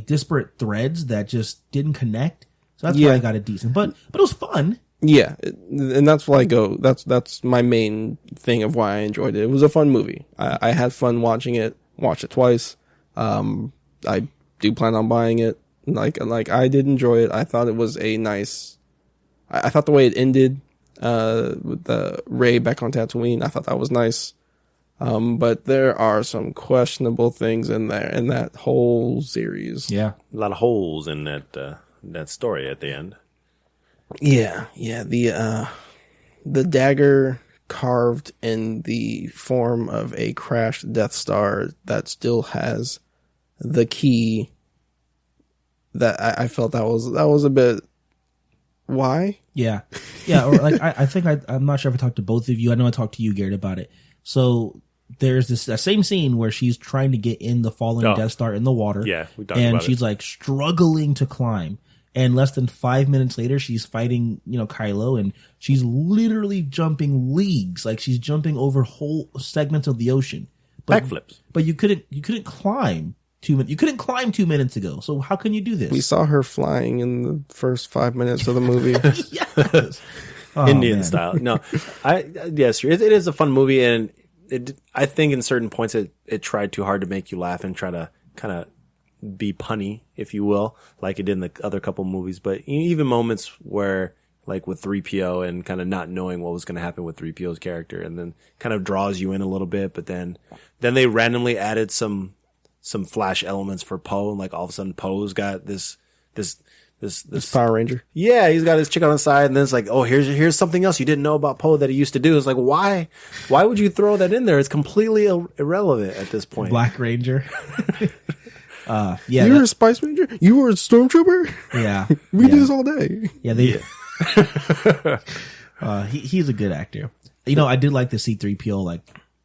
disparate threads that just didn't connect. So that's why I got it decent. But it was fun. Yeah, and that's why I go. That's my main thing of why I enjoyed it. It was a fun movie. I had fun watching it. Watched it twice. I do plan on buying it. Like I did enjoy it. I thought it was a nice. I thought the way it ended, with the Rey back on Tatooine, I thought that was nice. But there are some questionable things in there in that whole series. Yeah, a lot of holes in that story at the end. Yeah. The dagger carved in the form of a crashed Death Star that still has the key that I felt that was a bit. Why? Yeah. Or like I think I'm not sure if I talked to both of you. I know I talked to you, Garrett, about it. So there's that same scene where she's trying to get in the fallen Death Star in the water. Yeah, we talked about it. And she's like struggling to climb. And less than 5 minutes later, she's fighting, Kylo, and she's literally jumping leagues, like she's jumping over whole segments of the ocean. Backflips. But you couldn't climb 2 minutes. You couldn't climb 2 mintes ago. So how can you do this? We saw her flying in the first 5 minutes of the movie. Yes. Indian style. No, yes, it is a fun movie, and I think in certain points it tried too hard to make you laugh and try to kind of be punny, if you will, like it did in the other couple movies. But even moments where, like with 3PO and kind of not knowing what was going to happen with 3PO's character, and then kind of draws you in a little bit, but then they randomly added some flash elements for Poe, and like all of a sudden Poe's got this Power Ranger. Yeah, he's got his chick on the side, and then it's like, oh, here's something else you didn't know about Poe that he used to do. It's like, why would you throw that in there? It's completely irrelevant at this point. Black Ranger. Yeah, you were a Spice Ranger. You were a Stormtrooper. Yeah, we do this all day. Yeah, he's a good actor. I did like the C-3PO,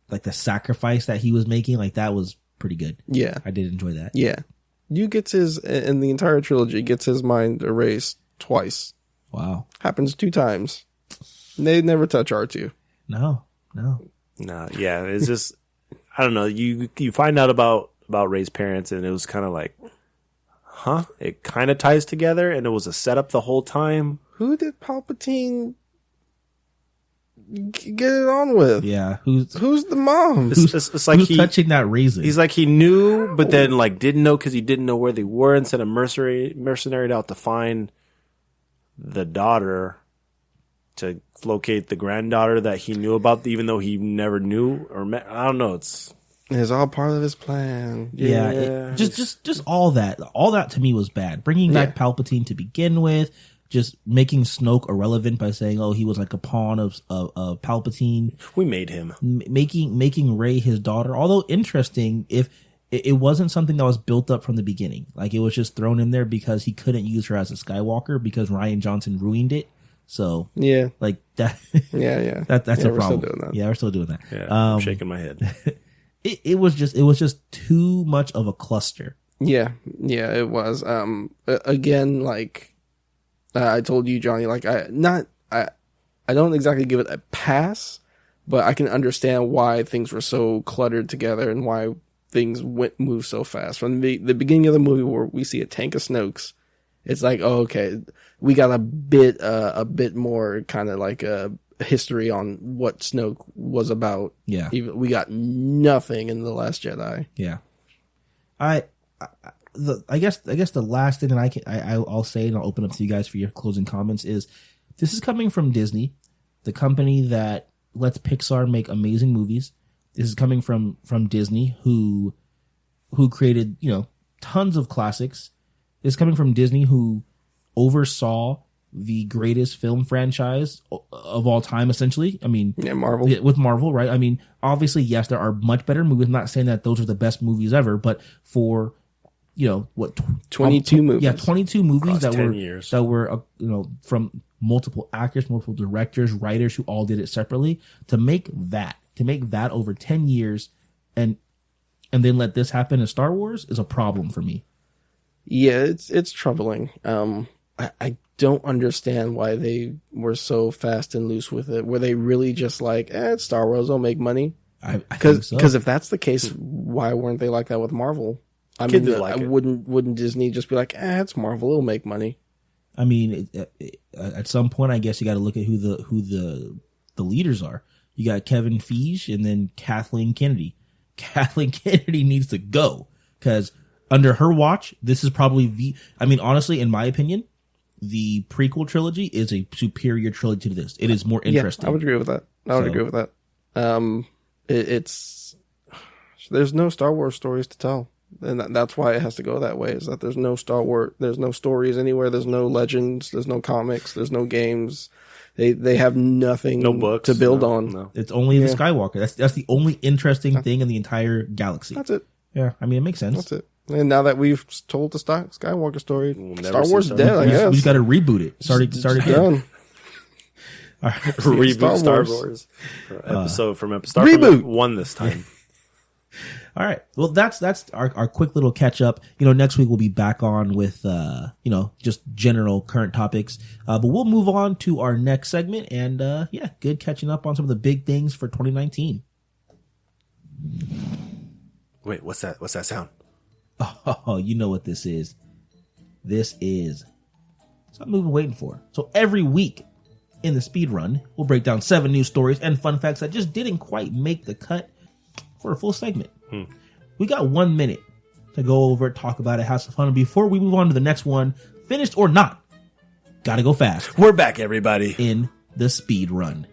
like the sacrifice that he was making. Like that was pretty good. Yeah, I did enjoy that. Yeah, in the entire trilogy gets his mind erased twice. Wow, happens 2 times. They never touch R2. No. Yeah, it's just I don't know. You find out about Rey's parents, and it was kind of like, huh? It kind of ties together, and it was a setup the whole time. Who did Palpatine get it on with? Yeah, who's the mom? It's like who's touching that raisin? He's like he knew, but then like didn't know because he didn't know where they were, and sent a mercenary out to find the daughter to locate the granddaughter that he knew about, even though he never knew or met. I don't know. It's all part of his plan. Yeah. Just all that. All that to me was bad. Bringing back Palpatine to begin with, just making Snoke irrelevant by saying, oh, he was like a pawn of Palpatine. We made him. Making Rey his daughter. Although interesting, if it wasn't something that was built up from the beginning. Like it was just thrown in there because he couldn't use her as a Skywalker because Rian Johnson ruined it. So yeah, like that. Yeah. That's a problem. We're still doing that. Yeah, we're still doing that. Yeah, I'm shaking my head. It was just too much of a cluster. Yeah, it was. Again, like I told you, Johnny, like I don't exactly give it a pass, but I can understand why things were so cluttered together and why things moved so fast. From the beginning of the movie, where we see a tank of Snokes, it's like, oh, okay, we got a bit more kind of like a history on what Snoke was about. Yeah, we got nothing in The Last Jedi. Yeah, I guess the last thing that I'll say, and I'll open up to you guys for your closing comments, is this is coming from Disney, the company that lets Pixar make amazing movies. This is coming from Disney, who created tons of classics. This is coming from Disney, who oversaw the greatest film franchise of all time, essentially. I mean, Marvel. With Marvel, right? I mean, obviously, yes, there are much better movies. I'm not saying that those are the best movies ever, but for 22 movies. Yeah, 22 movies Across that 10 were years. that were from multiple actors, multiple directors, writers who all did it separately. To make that over 10 years and then let this happen in Star Wars is a problem for me. Yeah, it's troubling. I don't understand why they were so fast and loose with it. Were they really just like, it's Star Wars, they'll make money? I think so. Because if that's the case, why weren't they like that with Marvel? I Kids mean, like it. wouldn't Disney just be like, it's Marvel, it'll make money? I mean, at some point, I guess you got to look at who the leaders are. You got Kevin Feige and then Kathleen Kennedy. Kathleen Kennedy needs to go because under her watch, this is probably honestly, in my opinion, the prequel trilogy is a superior trilogy to this. It is more interesting. Yeah, I would agree with that. Agree with that. It's there's no Star Wars stories to tell, and that's why it has to go that way. Is that there's no Star Wars, there's no stories anywhere, there's no legends, there's no comics, there's no games. They have nothing, no books to build on. No. It's only the Skywalker. That's the only interesting thing in the entire galaxy. That's it. Yeah, I mean, it makes sense. That's it. And now that we've told the Skywalker story, never Star see Wars Star is dead, I We guess. just got to reboot it. Start again. Done. All right. Reboot Star Wars. Wars. Episode from episode Reboot. 1 this time. All right. Well, that's our quick little catch up. Next week we'll be back on with just general current topics. But we'll move on to our next segment, and good catching up on some of the big things for 2019. Wait, what's that? What's that sound? Oh, you know what this is. This is something we've been waiting for. So every week in the speed run, we'll break down 7 news stories and fun facts that just didn't quite make the cut for a full segment. We got 1 minute to go over it, talk about it, have some fun. And before we move on to the next one, finished or not, gotta go fast We're back, everybody. in the speed run.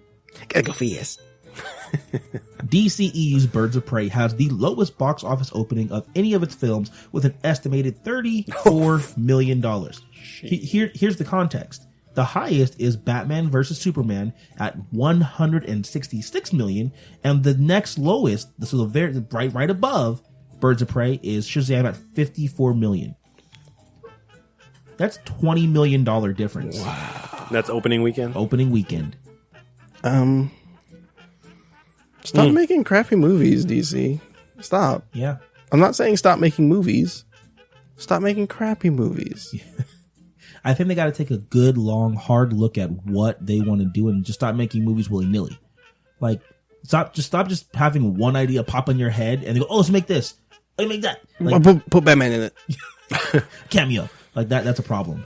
Gotta go fast. DCEU's Birds of Prey has the lowest box office opening of any of its films with an estimated $34 million. Here's the context. The highest is Batman vs. Superman at $166 million, and the next lowest, so the very right above Birds of Prey, is Shazam at $54 million. That's $20 million difference. Wow. That's opening weekend? Opening weekend. Stop making crappy movies, DC. Stop. Yeah. I'm not saying stop making movies. Stop making crappy movies. I think they got to take a good, long, hard look at what they want to do and just stop making movies willy-nilly. Like, stop just having one idea pop in your head and they go, oh, let's make this. Let's make that. Like, Put Batman in it. cameo. Like, that's a problem.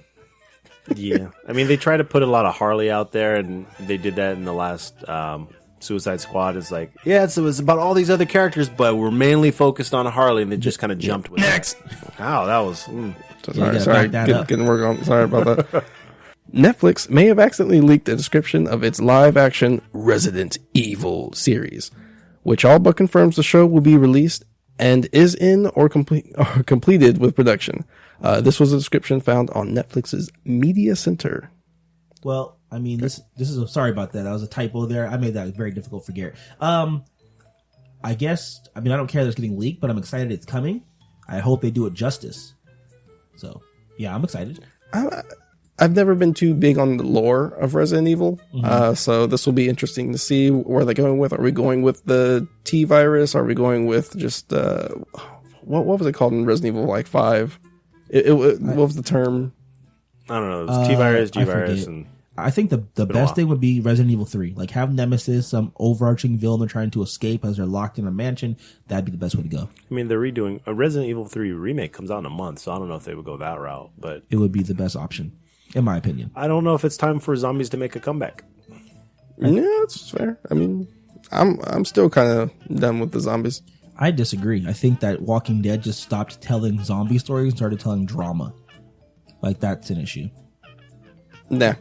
Yeah. I mean, they try to put a lot of Harley out there, and they did that in the last Suicide Squad. It's like, yeah, it was about all these other characters, but we're mainly focused on Harley, and they just kind of jumped with Next. it. Wow, that was... Sorry. Getting work on. Sorry about that. Netflix may have accidentally leaked a description of its live-action Resident Evil series, which all but confirms the show will be released and is in or completed with production. This was a description found on Netflix's Media Center. Well, I mean, this is sorry about that. That was a typo there. I made that very difficult for Garrett. I guess, I mean, I don't care that it's getting leaked, but I'm excited it's coming. I hope they do it justice. So, yeah, I'm excited. I've never been too big on the lore of Resident Evil, so this will be interesting to see where they're going with. Are we going with the T virus? Are we going with just what was it called in Resident Evil 5? What was the term? I don't know. It was T-Virus, G-Virus, and... I think the best thing would be Resident Evil 3. Like, have Nemesis, some overarching villain trying to escape as they're locked in a mansion. That'd be the best way to go. I mean, they're redoing... A Resident Evil 3 remake comes out in a month, so I don't know if they would go that route, but... It would be the best option, in my opinion. I don't know if it's time for zombies to make a comeback. Yeah, that's fair. I mean, I'm still kind of done with the zombies. I disagree. I think that Walking Dead just stopped telling zombie stories and started telling drama. Like, that's an issue. Nah.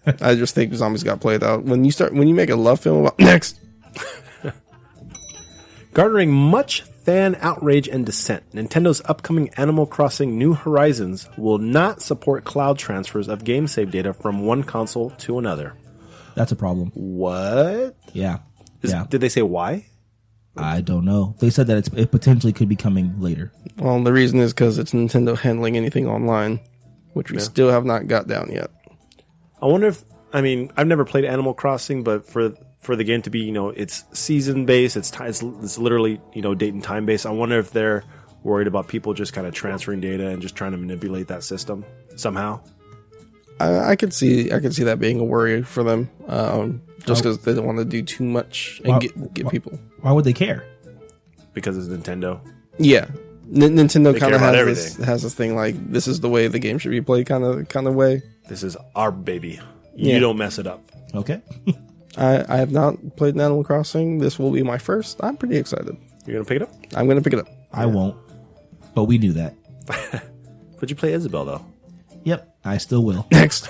I just think zombies got played out. When you make a love film about next, Garnering much fan outrage and dissent, Nintendo's upcoming Animal Crossing New Horizons will not support cloud transfers of game save data from one console to another. That's a problem. What? Yeah. Did they say why? I don't know. They said that it potentially could be coming later. well, the reason is because it's Nintendo handling anything online, which we still have not got down yet. I wonder if... I mean, I've never played Animal Crossing, but for the game to be, it's season based, it's literally, date and time based. I wonder if they're worried about people just kind of transferring data and just trying to manipulate that system somehow. I could see that being a worry for them, just because they don't want to do too much and get people. Why would they care? Because it's Nintendo. Yeah, Nintendo kind of care has this thing like this is the way the game should be played, kind of way. This is our baby. Yeah. You don't mess it up. Okay. I have not played an Animal Crossing. This will be my first. I'm pretty excited. You're gonna pick it up? I'm gonna pick it up. I won't. But we knew that. But you play Isabel though. Yep. I still will. Next.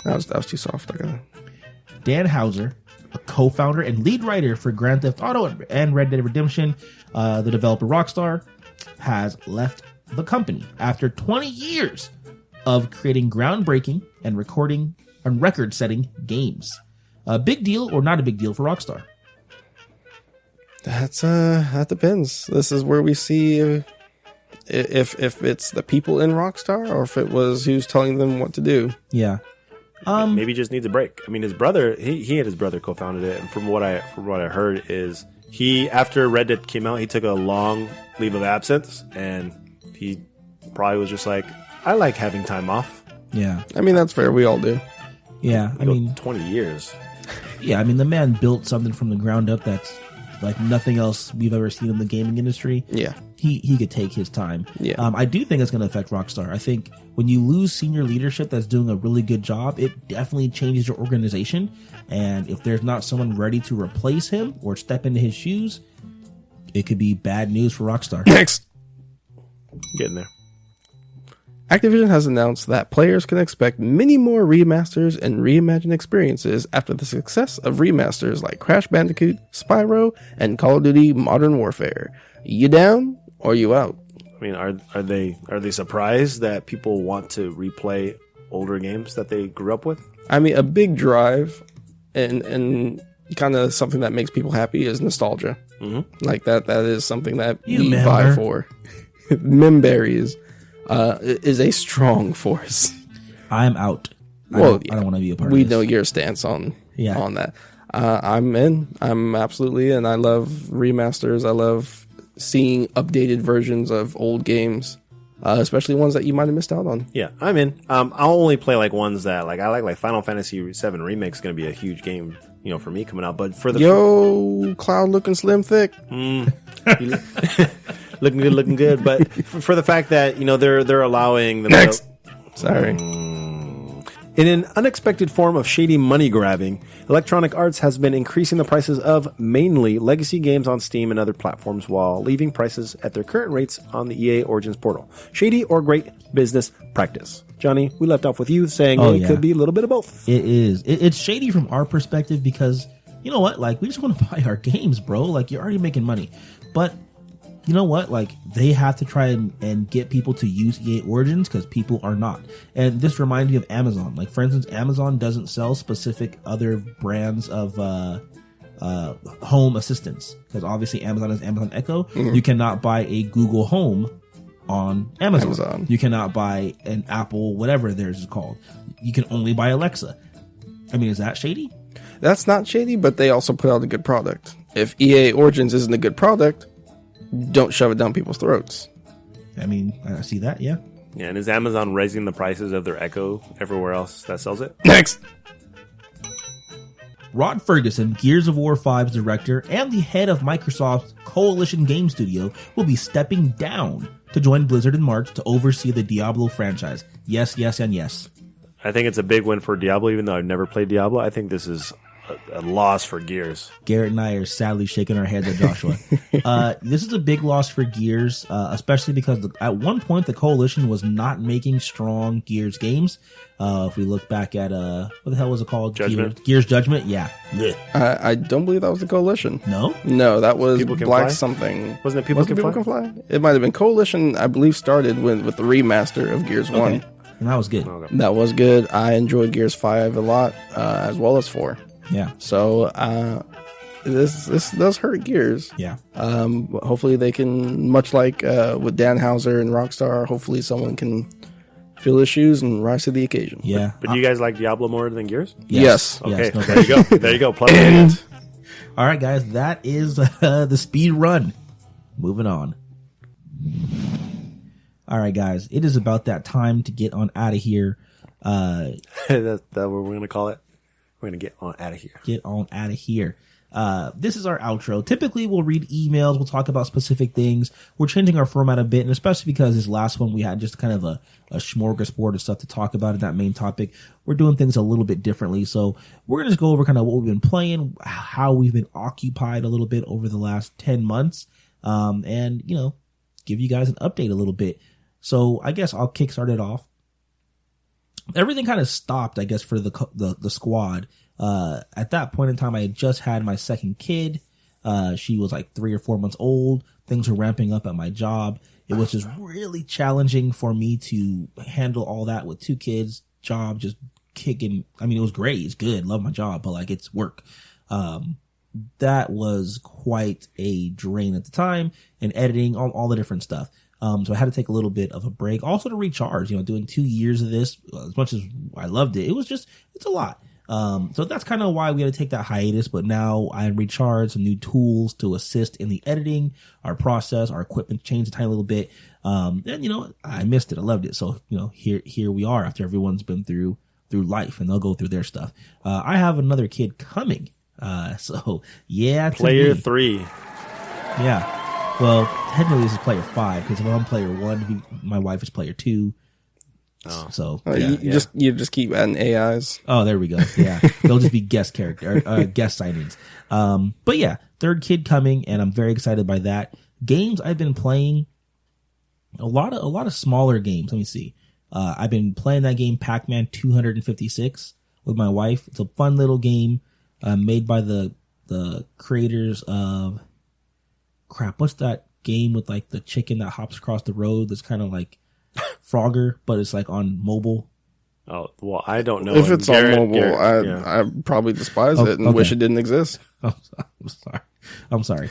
that was too soft. Dan Houser, a co-founder and lead writer for Grand Theft Auto and Red Dead Redemption, the developer Rockstar, has left the company after 20 years of creating groundbreaking and recording and record-setting games. A big deal or not a big deal for Rockstar? That depends. This is where we see if it's the people in Rockstar or if it was who's telling them what to do. Yeah. Maybe he just needs a break. I mean, his brother, he and his brother co-founded it, and from what I heard is he, after Red Dead came out, he took a long leave of absence, and he probably was just like, I like having time off. Yeah. I mean, that's fair. We all do. Yeah. I mean, 20 years. Yeah. I mean, the man built something from the ground up that's like nothing else we've ever seen in the gaming industry. Yeah. He could take his time. Yeah. I do think it's going to affect Rockstar. I think when you lose senior leadership that's doing a really good job, it definitely changes your organization. And if there's not someone ready to replace him or step into his shoes, it could be bad news for Rockstar. Next. Getting there. Activision has announced that players can expect many more remasters and reimagined experiences after the success of remasters like Crash Bandicoot, Spyro, and Call of Duty Modern Warfare. You down or you out? I mean, are they surprised that people want to replay older games that they grew up with? I mean, a big drive and kind of something that makes people happy is nostalgia. Mm-hmm. Like that is something that we buy for. Memberries is a strong force. I'm out. I don't want to be a part of this. We know your stance on that. I'm in. I'm absolutely in. I love remasters. I love seeing updated versions of old games, especially ones that you might have missed out on. Yeah, I'm in. I'll only play like ones that I like Final Fantasy VII Remake is going to be a huge game, for me coming out. But for the Cloud looking slim thick. Looking good, but for the fact that they're allowing them. Next, sorry. In an unexpected form of shady money grabbing, Electronic Arts has been increasing the prices of mainly legacy games on Steam and other platforms while leaving prices at their current rates on the EA Origins portal. Shady or great business practice? Johnny, we left off with you saying it could be a little bit of both. It is. It's shady from our perspective because, you know what? Like, we just want to buy our games, bro. Like, you're already making money. But you know what? Like, they have to try and get people to use EA Origins because people are not. And this reminds me of Amazon. Like, for instance, Amazon doesn't sell specific other brands of home assistants because obviously Amazon is Amazon Echo. Mm-hmm. You cannot buy a Google Home on Amazon. You cannot buy an Apple, whatever theirs is called. You can only buy Alexa. I mean, is that shady? That's not shady, but they also put out a good product. If EA Origins isn't a good product, don't shove it down people's throats. I mean, I see that, yeah. Yeah, and is Amazon raising the prices of their Echo everywhere else that sells it? Next! Rod Ferguson, Gears of War 5's director and the head of Microsoft's Coalition Game Studio, will be stepping down to join Blizzard in March to oversee the Diablo franchise. Yes, yes, and yes. I think it's a big win for Diablo, even though I've never played Diablo. I think this is a loss for Gears. Garrett and I are sadly shaking our heads at Joshua. This is a big loss for Gears, especially because at one point the Coalition was not making strong Gears games. If we look back at what the hell was it called? Judgment. Gears Judgment. Yeah. I don't believe that was the Coalition. No, that was People Can Black Fly? something. Wasn't it People Can Fly? It might have been Coalition. I believe started with the remaster of Gears 1. And that was good. Okay. That was good. I enjoyed Gears 5 a lot, as well as 4. Yeah. So this does hurt Gears. Yeah. Hopefully they can, much like with Dan Houser and Rockstar, hopefully someone can fill his shoes and rise to the occasion. Yeah. But do you guys like Diablo more than Gears? Yes. Okay. No There you go. There you go. Plus And all right, guys, that is the speed run. Moving on. All right, guys, it is about that time to get on out of here. That's what we're going to call it. We're going to get on out of here. Get on out of here. This is our outro. Typically, we'll read emails. We'll talk about specific things. We're changing our format a bit, and especially because this last one, we had just kind of a smorgasbord of stuff to talk about in that main topic. We're doing things a little bit differently. So we're going to just go over kind of what we've been playing, how we've been occupied a little bit over the last 10 months, and, give you guys an update a little bit. So I guess I'll kickstart it off. Everything kind of stopped, I guess, for the squad. At that point in time, I had just had my second kid. She was like 3 or 4 months old. Things were ramping up at my job. It was just really challenging for me to handle all that with 2 kids, job just kicking. I mean, it was great. It's good. Love my job, but like it's work. That was quite a drain at the time, and editing, all the different stuff. So I had to take a little bit of a break, also to recharge. Doing 2 years of this, as much as I loved it, it's a lot. So that's kind of why we had to take that hiatus. But now I recharged some new tools to assist in the editing, our process, our equipment changed a tiny little bit. And I missed it. I loved it. So here we are after everyone's been through life, and they'll go through their stuff. I have another kid coming. So yeah, player 3. Yeah. Well, technically this is player 5 because if I'm player 1, my wife is player 2. Oh. So you just keep adding AIs. Oh, there we go. Yeah, they'll just be guest signings. But yeah, third kid coming, and I'm very excited by that. Games I've been playing, a lot of smaller games. Let me see. I've been playing that game Pac-Man 256 with my wife. It's a fun little game made by the creators of what's that game with like the chicken that hops across the road? That's kind of like Frogger, but it's like on mobile. Oh, well, I don't know. If it's on mobile, I probably despise it and wish it didn't exist. I'm sorry.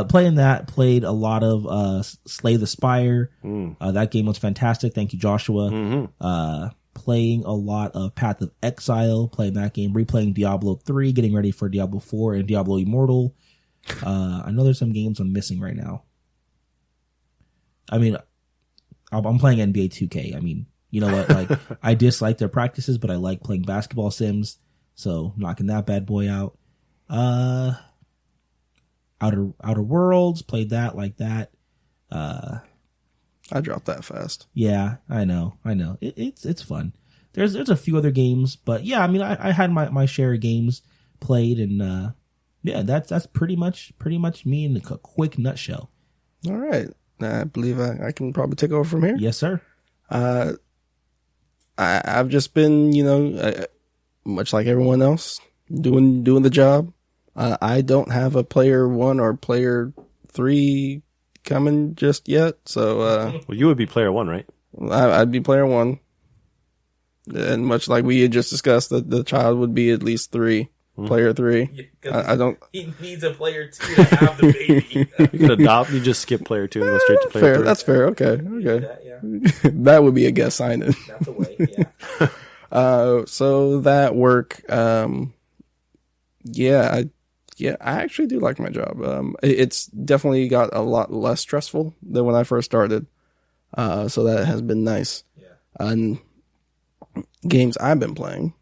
Playing that, played a lot of Slay the Spire. That game was fantastic. Thank you, Joshua. Mm-hmm. Playing a lot of Path of Exile, playing that game, replaying Diablo 3, getting ready for Diablo 4 and Diablo Immortal. I know there's some games I'm missing right now. I mean, I'm playing NBA 2K. I mean, you know what? Like, I dislike their practices, but I like playing basketball sims. So, knocking that bad boy out. Outer Worlds, played that like that. I dropped that fast. Yeah, I know. It's fun. There's a few other games, but yeah, I mean, I had my share of games played, and yeah, that's pretty much me in a quick nutshell. All right. I believe I can probably take over from here. Yes, sir. I've just been, much like everyone else, doing the job. I don't have a player 1 or player 3 coming just yet. So, well, you would be player 1, right? I'd be player 1. And much like we had just discussed, that the child would be at least 3. Player 3. I don't. He needs a player 2 to have the baby. You can adopt. You just skip player 2 and go straight to player fair. 3. That's fair. Okay. That, yeah. That would be a guest sign-in. That's a way. Yeah. So that work. I actually do like my job. It's definitely got a lot less stressful than when I first started. So that has been nice. Yeah. And games I've been playing.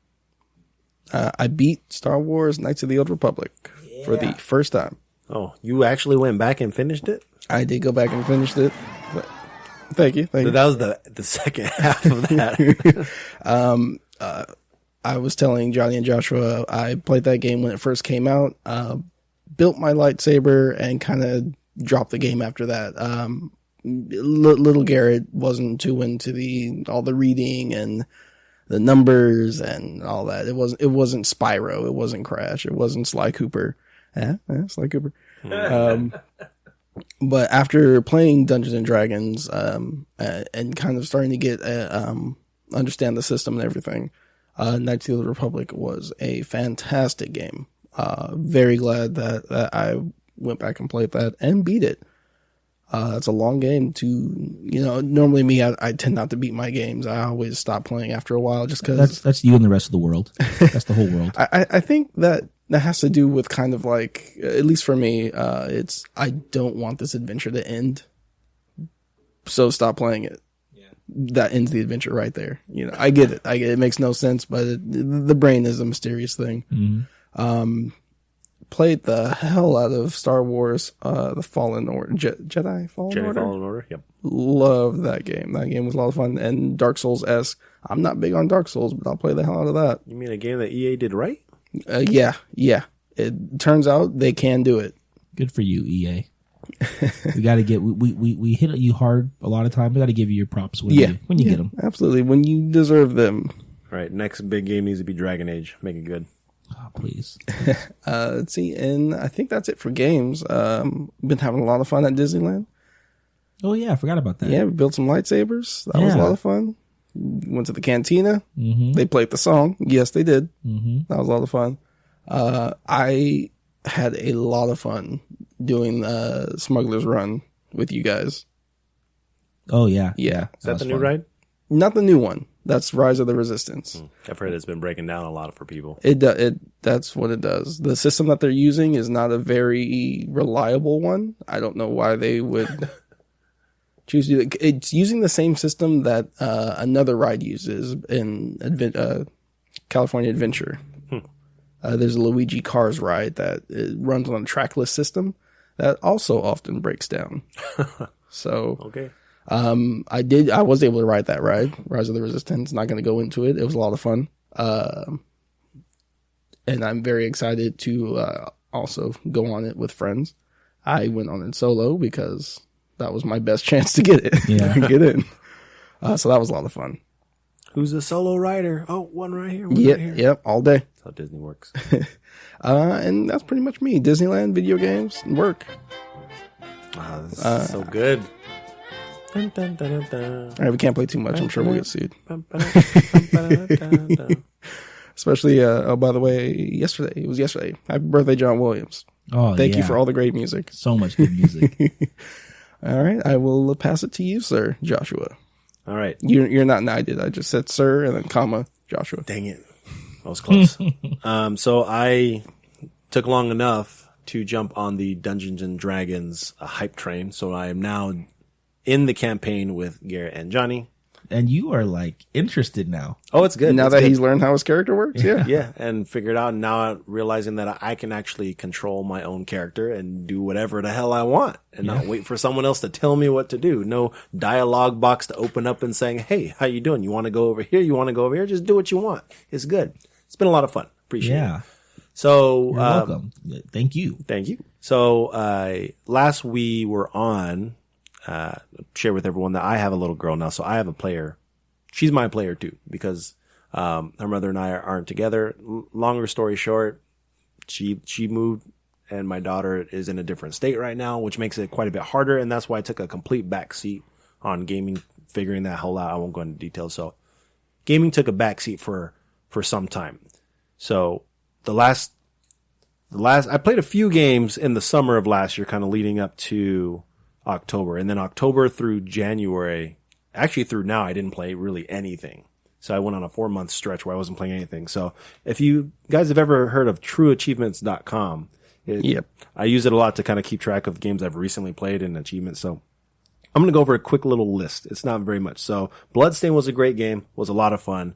I beat Star Wars Knights of the Old Republic for the first time. Oh, you actually went back and finished it? I did go back and finished it. Thank you. That was the second half of that. I was telling Johnny and Joshua, I played that game when it first came out, built my lightsaber, and kind of dropped the game after that. Little Garrett wasn't too into all the reading and the numbers and all that. It wasn't Spyro. It wasn't Crash. It wasn't Sly Cooper. Sly Cooper. But after playing Dungeons and Dragons, and kind of starting to get, understand the system and everything, Knights of the Old Republic was a fantastic game. Very glad that I went back and played that and beat it. It's a long game normally me, I tend not to beat my games. I always stop playing after a while just because. That's you and the rest of the world. That's the whole world. I think that has to do with kind of like, at least for me, I don't want this adventure to end. So stop playing it. Yeah. That ends the adventure right there. I get it. It makes no sense, but the brain is a mysterious thing. Mm-hmm. Played the hell out of Star Wars, the Fallen Order, Jedi Fallen Order. Fallen Order, yep. Love that game. That game was a lot of fun. And Dark Souls-esque. I'm not big on Dark Souls, but I'll play the hell out of that. You mean a game that EA did right? Yeah. It turns out they can do it. Good for you, EA. We got to get we hit you hard a lot of time. We got to give you your props when you get them. Absolutely, when you deserve them. All right, next big game needs to be Dragon Age. Make it good. Oh, please. Let's see, and I think that's it for games. Been having a lot of fun at Disneyland. Oh yeah, I forgot about that. Yeah, we built some lightsabers. That was a lot of fun. Went to the cantina. Mm-hmm. They played the song. Yes, they did. Mm-hmm. That was a lot of fun. I had a lot of fun doing Smuggler's Run with you guys. Oh yeah, Yeah. Is that was the new fun. ride? Not the new one. That's Rise of the Resistance. I've heard it's been breaking down a lot for people. That's what it does. The system that they're using is not a very reliable one. I don't know why they would choose to. It's using the same system that another ride uses in California Adventure. There's a Luigi Cars ride that it runs on a trackless system that also often breaks down. So Okay. I was able to ride that ride, Rise of the Resistance. Not going to go into it. It was a lot of fun. And I'm very excited to also go on it with friends. I went on it solo because that was my best chance to get it. Yeah. Get in. So that was a lot of fun. Who's a solo rider? Oh, one right here. One Yeah, right here. yep, all day. That's how Disney works. And that's pretty much me. Disneyland, video games, and work. Wow, this is so good. Dun, dun, dun, dun, dun. All right, we can't play too much. I'm sure we'll get sued. Bum, ba-dum, dun, dun. Especially, by the way, yesterday. It was yesterday. Happy birthday, John Williams. Oh, Thank you yeah. for all the great music. So much good music. All right, I will pass it to you, sir, Joshua. All right. You're not knighted. I just said sir and then comma Joshua. Dang it. I was close. So I took long enough to jump on the Dungeons and Dragons hype train. So I am now in the campaign with Garrett and Johnny. And you are like interested now. Oh, it's good. Now It's that good. he's learned how his character works, yeah. Yeah, and figured out now realizing that I can actually control my own character and do whatever the hell I want and not wait for someone else to tell me what to do. No dialogue box to open up and saying, "Hey, how you doing? You want to go over here? You want to go over here? Just do what you want." It's good. It's been a lot of fun. Appreciate Yeah. it. So, You're welcome. Thank you. thank you. So, last we were on, share with everyone that I have a little girl now. So I have a player. She's my player too, because, her mother and I aren't together. Longer story short, she moved and my daughter is in a different state right now, which makes it quite a bit harder. And that's why I took a complete back seat on gaming, figuring that whole out. I won't go into details. So gaming took a back seat for some time. So the last, I played a few games in the summer of last year, kind of leading up to October, and then October through January, actually through now, I didn't play really anything. So I went on a 4-month stretch where I wasn't playing anything. So if you guys have ever heard of trueachievements.com, Yep. I use it a lot to kind of keep track of games I've recently played and achievements. So I'm going to go over a quick little list. It's not very much. So Bloodstain was a great game, was a lot of fun.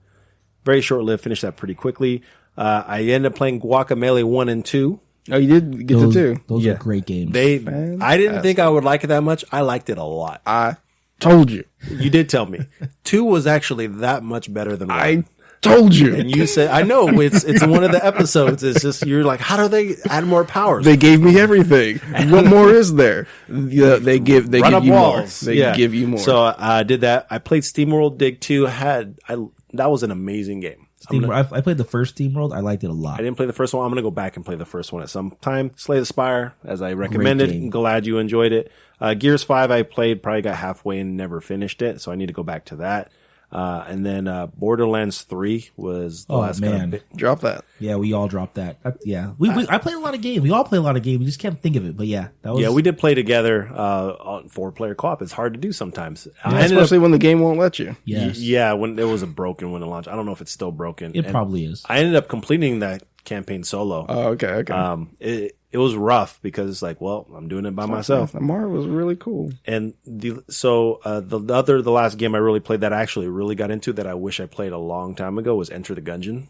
Very short-lived, finished that pretty quickly. I ended up playing Guacamelee 1 and 2. Oh, you did get Those, to 2. those Yeah. are great games. I didn't think I would like it that much. I liked it a lot. I told you. You did tell me. 2 was actually that much better than 1. I told you. And you said, I know, it's in one of the episodes. It's just, you're like, how do they add more powers? They gave me everything. What more is there? Yeah, they give Run up you walls. more. They give you more. So I did that. I played SteamWorld Dig 2. That was an amazing game. I played the first SteamWorld. I liked it a lot. I didn't play the first one. I'm going to go back and play the first one at some time. Slay the Spire, as I recommended. game. Glad you enjoyed it. Gears 5 I played, probably got halfway and never finished it, so I need to go back to that. And then Borderlands 3 was the last man. kind of Drop that. Yeah, we all dropped that. I played a lot of games. We all play a lot of games. We just can't think of it. But yeah, that was. Yeah, we did play together on 4-player co-op. It's hard to do sometimes. I ended Especially when the game won't let you. Yes, Yeah, when it was broken when it launched. I don't know if it's still broken. it And probably is. I ended up completing that campaign solo. Oh, okay. It was rough because it's like, well, I'm doing it by myself. Amara was really cool. And the last game I really played that I actually really got into that I wish I played a long time ago was Enter the Gungeon.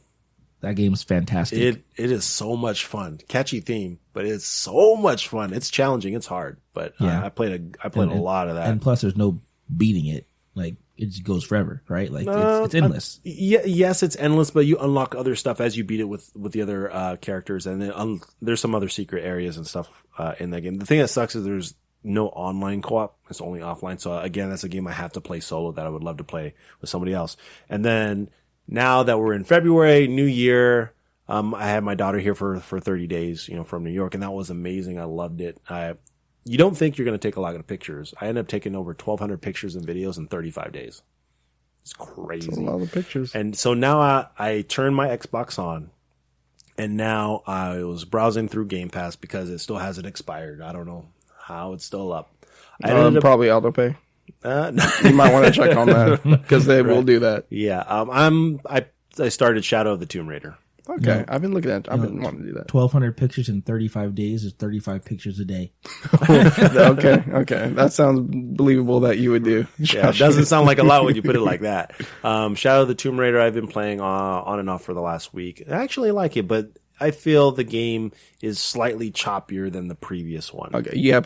That game's fantastic. It is so much fun. Catchy theme, but it's so much fun. It's challenging. It's hard, but Yeah. I played a lot of that. And plus, there's no beating it. Like it just goes forever, right? Like it's endless. Yes, it's endless, but you unlock other stuff as you beat it with the other characters, and then there's some other secret areas and stuff in that game. The thing that sucks is there's no online co-op; it's only offline. So again, that's a game I have to play solo that I would love to play with somebody else. And then now that we're in February, New Year, I had my daughter here for 30 days, from New York, and that was amazing. I loved it. You don't think you're going to take a lot of pictures. I ended up taking over 1,200 pictures and videos in 35 days. It's crazy. That's a lot of pictures. And so now I turned my Xbox on, and now I was browsing through Game Pass because it still hasn't expired. I don't know how it's still up. I ended up, Probably autopay. No. You might want to check on that because they will do that. Yeah. I started Shadow of the Tomb Raider. Okay, No. I've been wanting to do that. 1,200 pictures in 35 days is 35 pictures a day. Okay, that sounds believable that you would do. Yeah, it doesn't sound like a lot when you put it like that. Shadow of the Tomb Raider, I've been playing on and off for the last week. I actually like it, but I feel the game is slightly choppier than the previous one. Okay, you have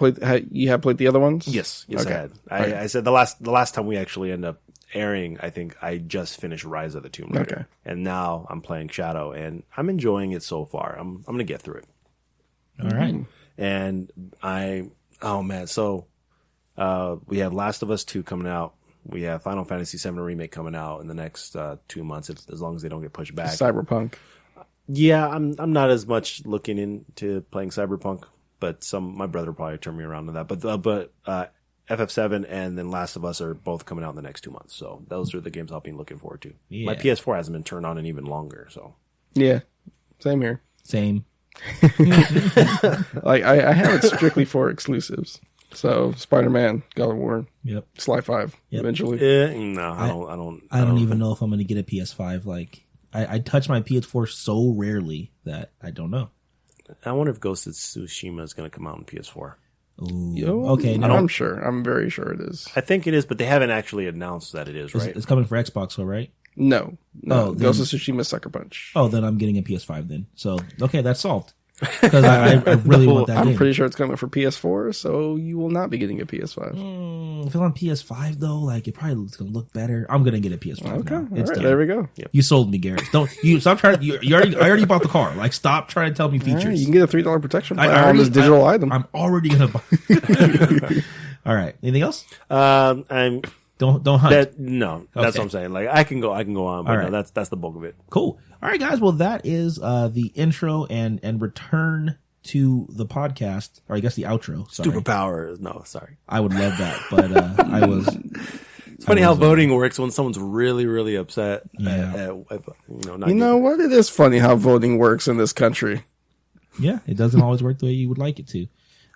played the other ones? Yes, Okay. I had. I said the last time we actually end up airing, I think I just finished Rise of the Tomb Raider. Okay. And now I'm playing Shadow, and I'm enjoying it so far. I'm going to get through it. All right. And so we have Last of Us 2 coming out. We have Final Fantasy 7 Remake coming out in the next 2 months, as long as they don't get pushed back. Cyberpunk. Yeah, I'm not as much looking into playing Cyberpunk, but my brother will probably turn me around to that. But FF7 and then Last of Us are both coming out in the next 2 months. So those are the games I'll be looking forward to. Yeah. My PS4 hasn't been turned on in even longer. So Yeah, same here. Same. Like I have it strictly for exclusives. So Spider-Man, God of War, Yep. Sly 5 Yep. eventually. no, I don't even know if I'm going to get a PS5. Like, I touch my PS4 so rarely that I don't know. I wonder if Ghost of Tsushima is going to come out on PS4. Ooh. Yo, Okay. No, I'm sure. I'm very sure it is. I think it is, but they haven't actually announced that it is, right? it's coming for Xbox, though, right? No. Oh, Ghost of Tsushima Sucker Punch. Oh, then I'm getting a PS5 then. So, okay, that's solved. Because I really want that I'm game. pretty sure it's coming for PS4, so you will not be getting a PS5. If it's on PS5 though, like it probably is gonna look better. I'm gonna get a PS5 Okay, now. all It's right, done. there we go. You sold me, Garrett. Don't you stop trying. I already bought the car. Like, stop trying to tell me All right, features. you can get a $3 protection I plan on this digital item. I'm already gonna buy. All right. Anything else? I'm Don't hunt. no. That's Okay. what I'm saying. Like I can go on, but All no, right. that's the bulk of it. Cool. All right, guys. Well, that is the intro and return to the podcast, or I guess the outro. Sorry. Superpowers. No, sorry. I would love that, but I was. It's funny how voting works when someone's really, really upset. Yeah. Not You know what? It is funny how voting works in this country. Yeah, it doesn't always work the way you would like it to.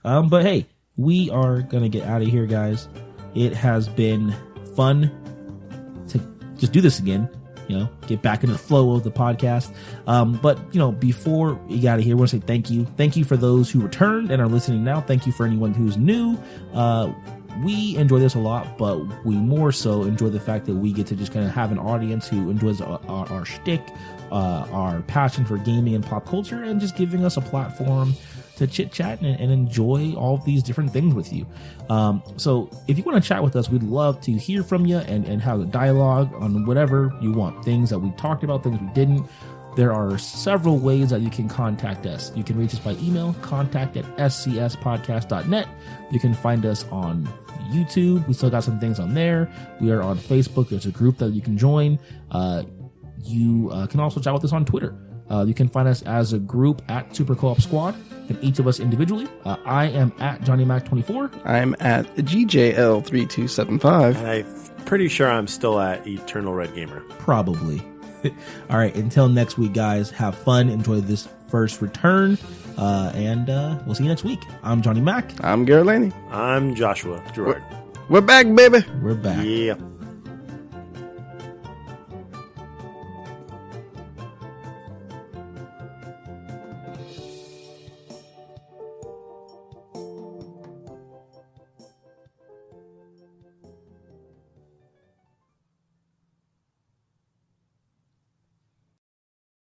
But hey, we are going to get out of here, guys. It has been fun to just do this again, get back into the flow of the podcast. But, before we get out of here, I want to say thank you. Thank you for those who returned and are listening now. Thank you for anyone who's new. We enjoy this a lot, but we more so enjoy the fact that we get to just kind of have an audience who enjoys our shtick, our passion for gaming and pop culture, and just giving us a platform to chit chat and enjoy all of these different things with you. So if you want to chat with us, we'd love to hear from you and have a dialogue on whatever you want. Things that we talked about, things we didn't. There are several ways that you can contact us. You can reach us by email, contact@scspodcast.net. You can find us on YouTube. We still got some things on there. We are on Facebook. There's a group that you can join. You can also chat with us on Twitter. You can find us as a group at Super Co-op Squad, and each of us individually. I am at JohnnyMac24. I'm at GJL3275. I'm pretty sure I'm still at Eternal Red Gamer. Probably. All right. Until next week, guys, have fun. Enjoy this first return. And we'll see you next week. I'm Johnny Mac. I'm Garrett Laney. I'm Joshua Gerard. We're back, baby. We're back. Yeah.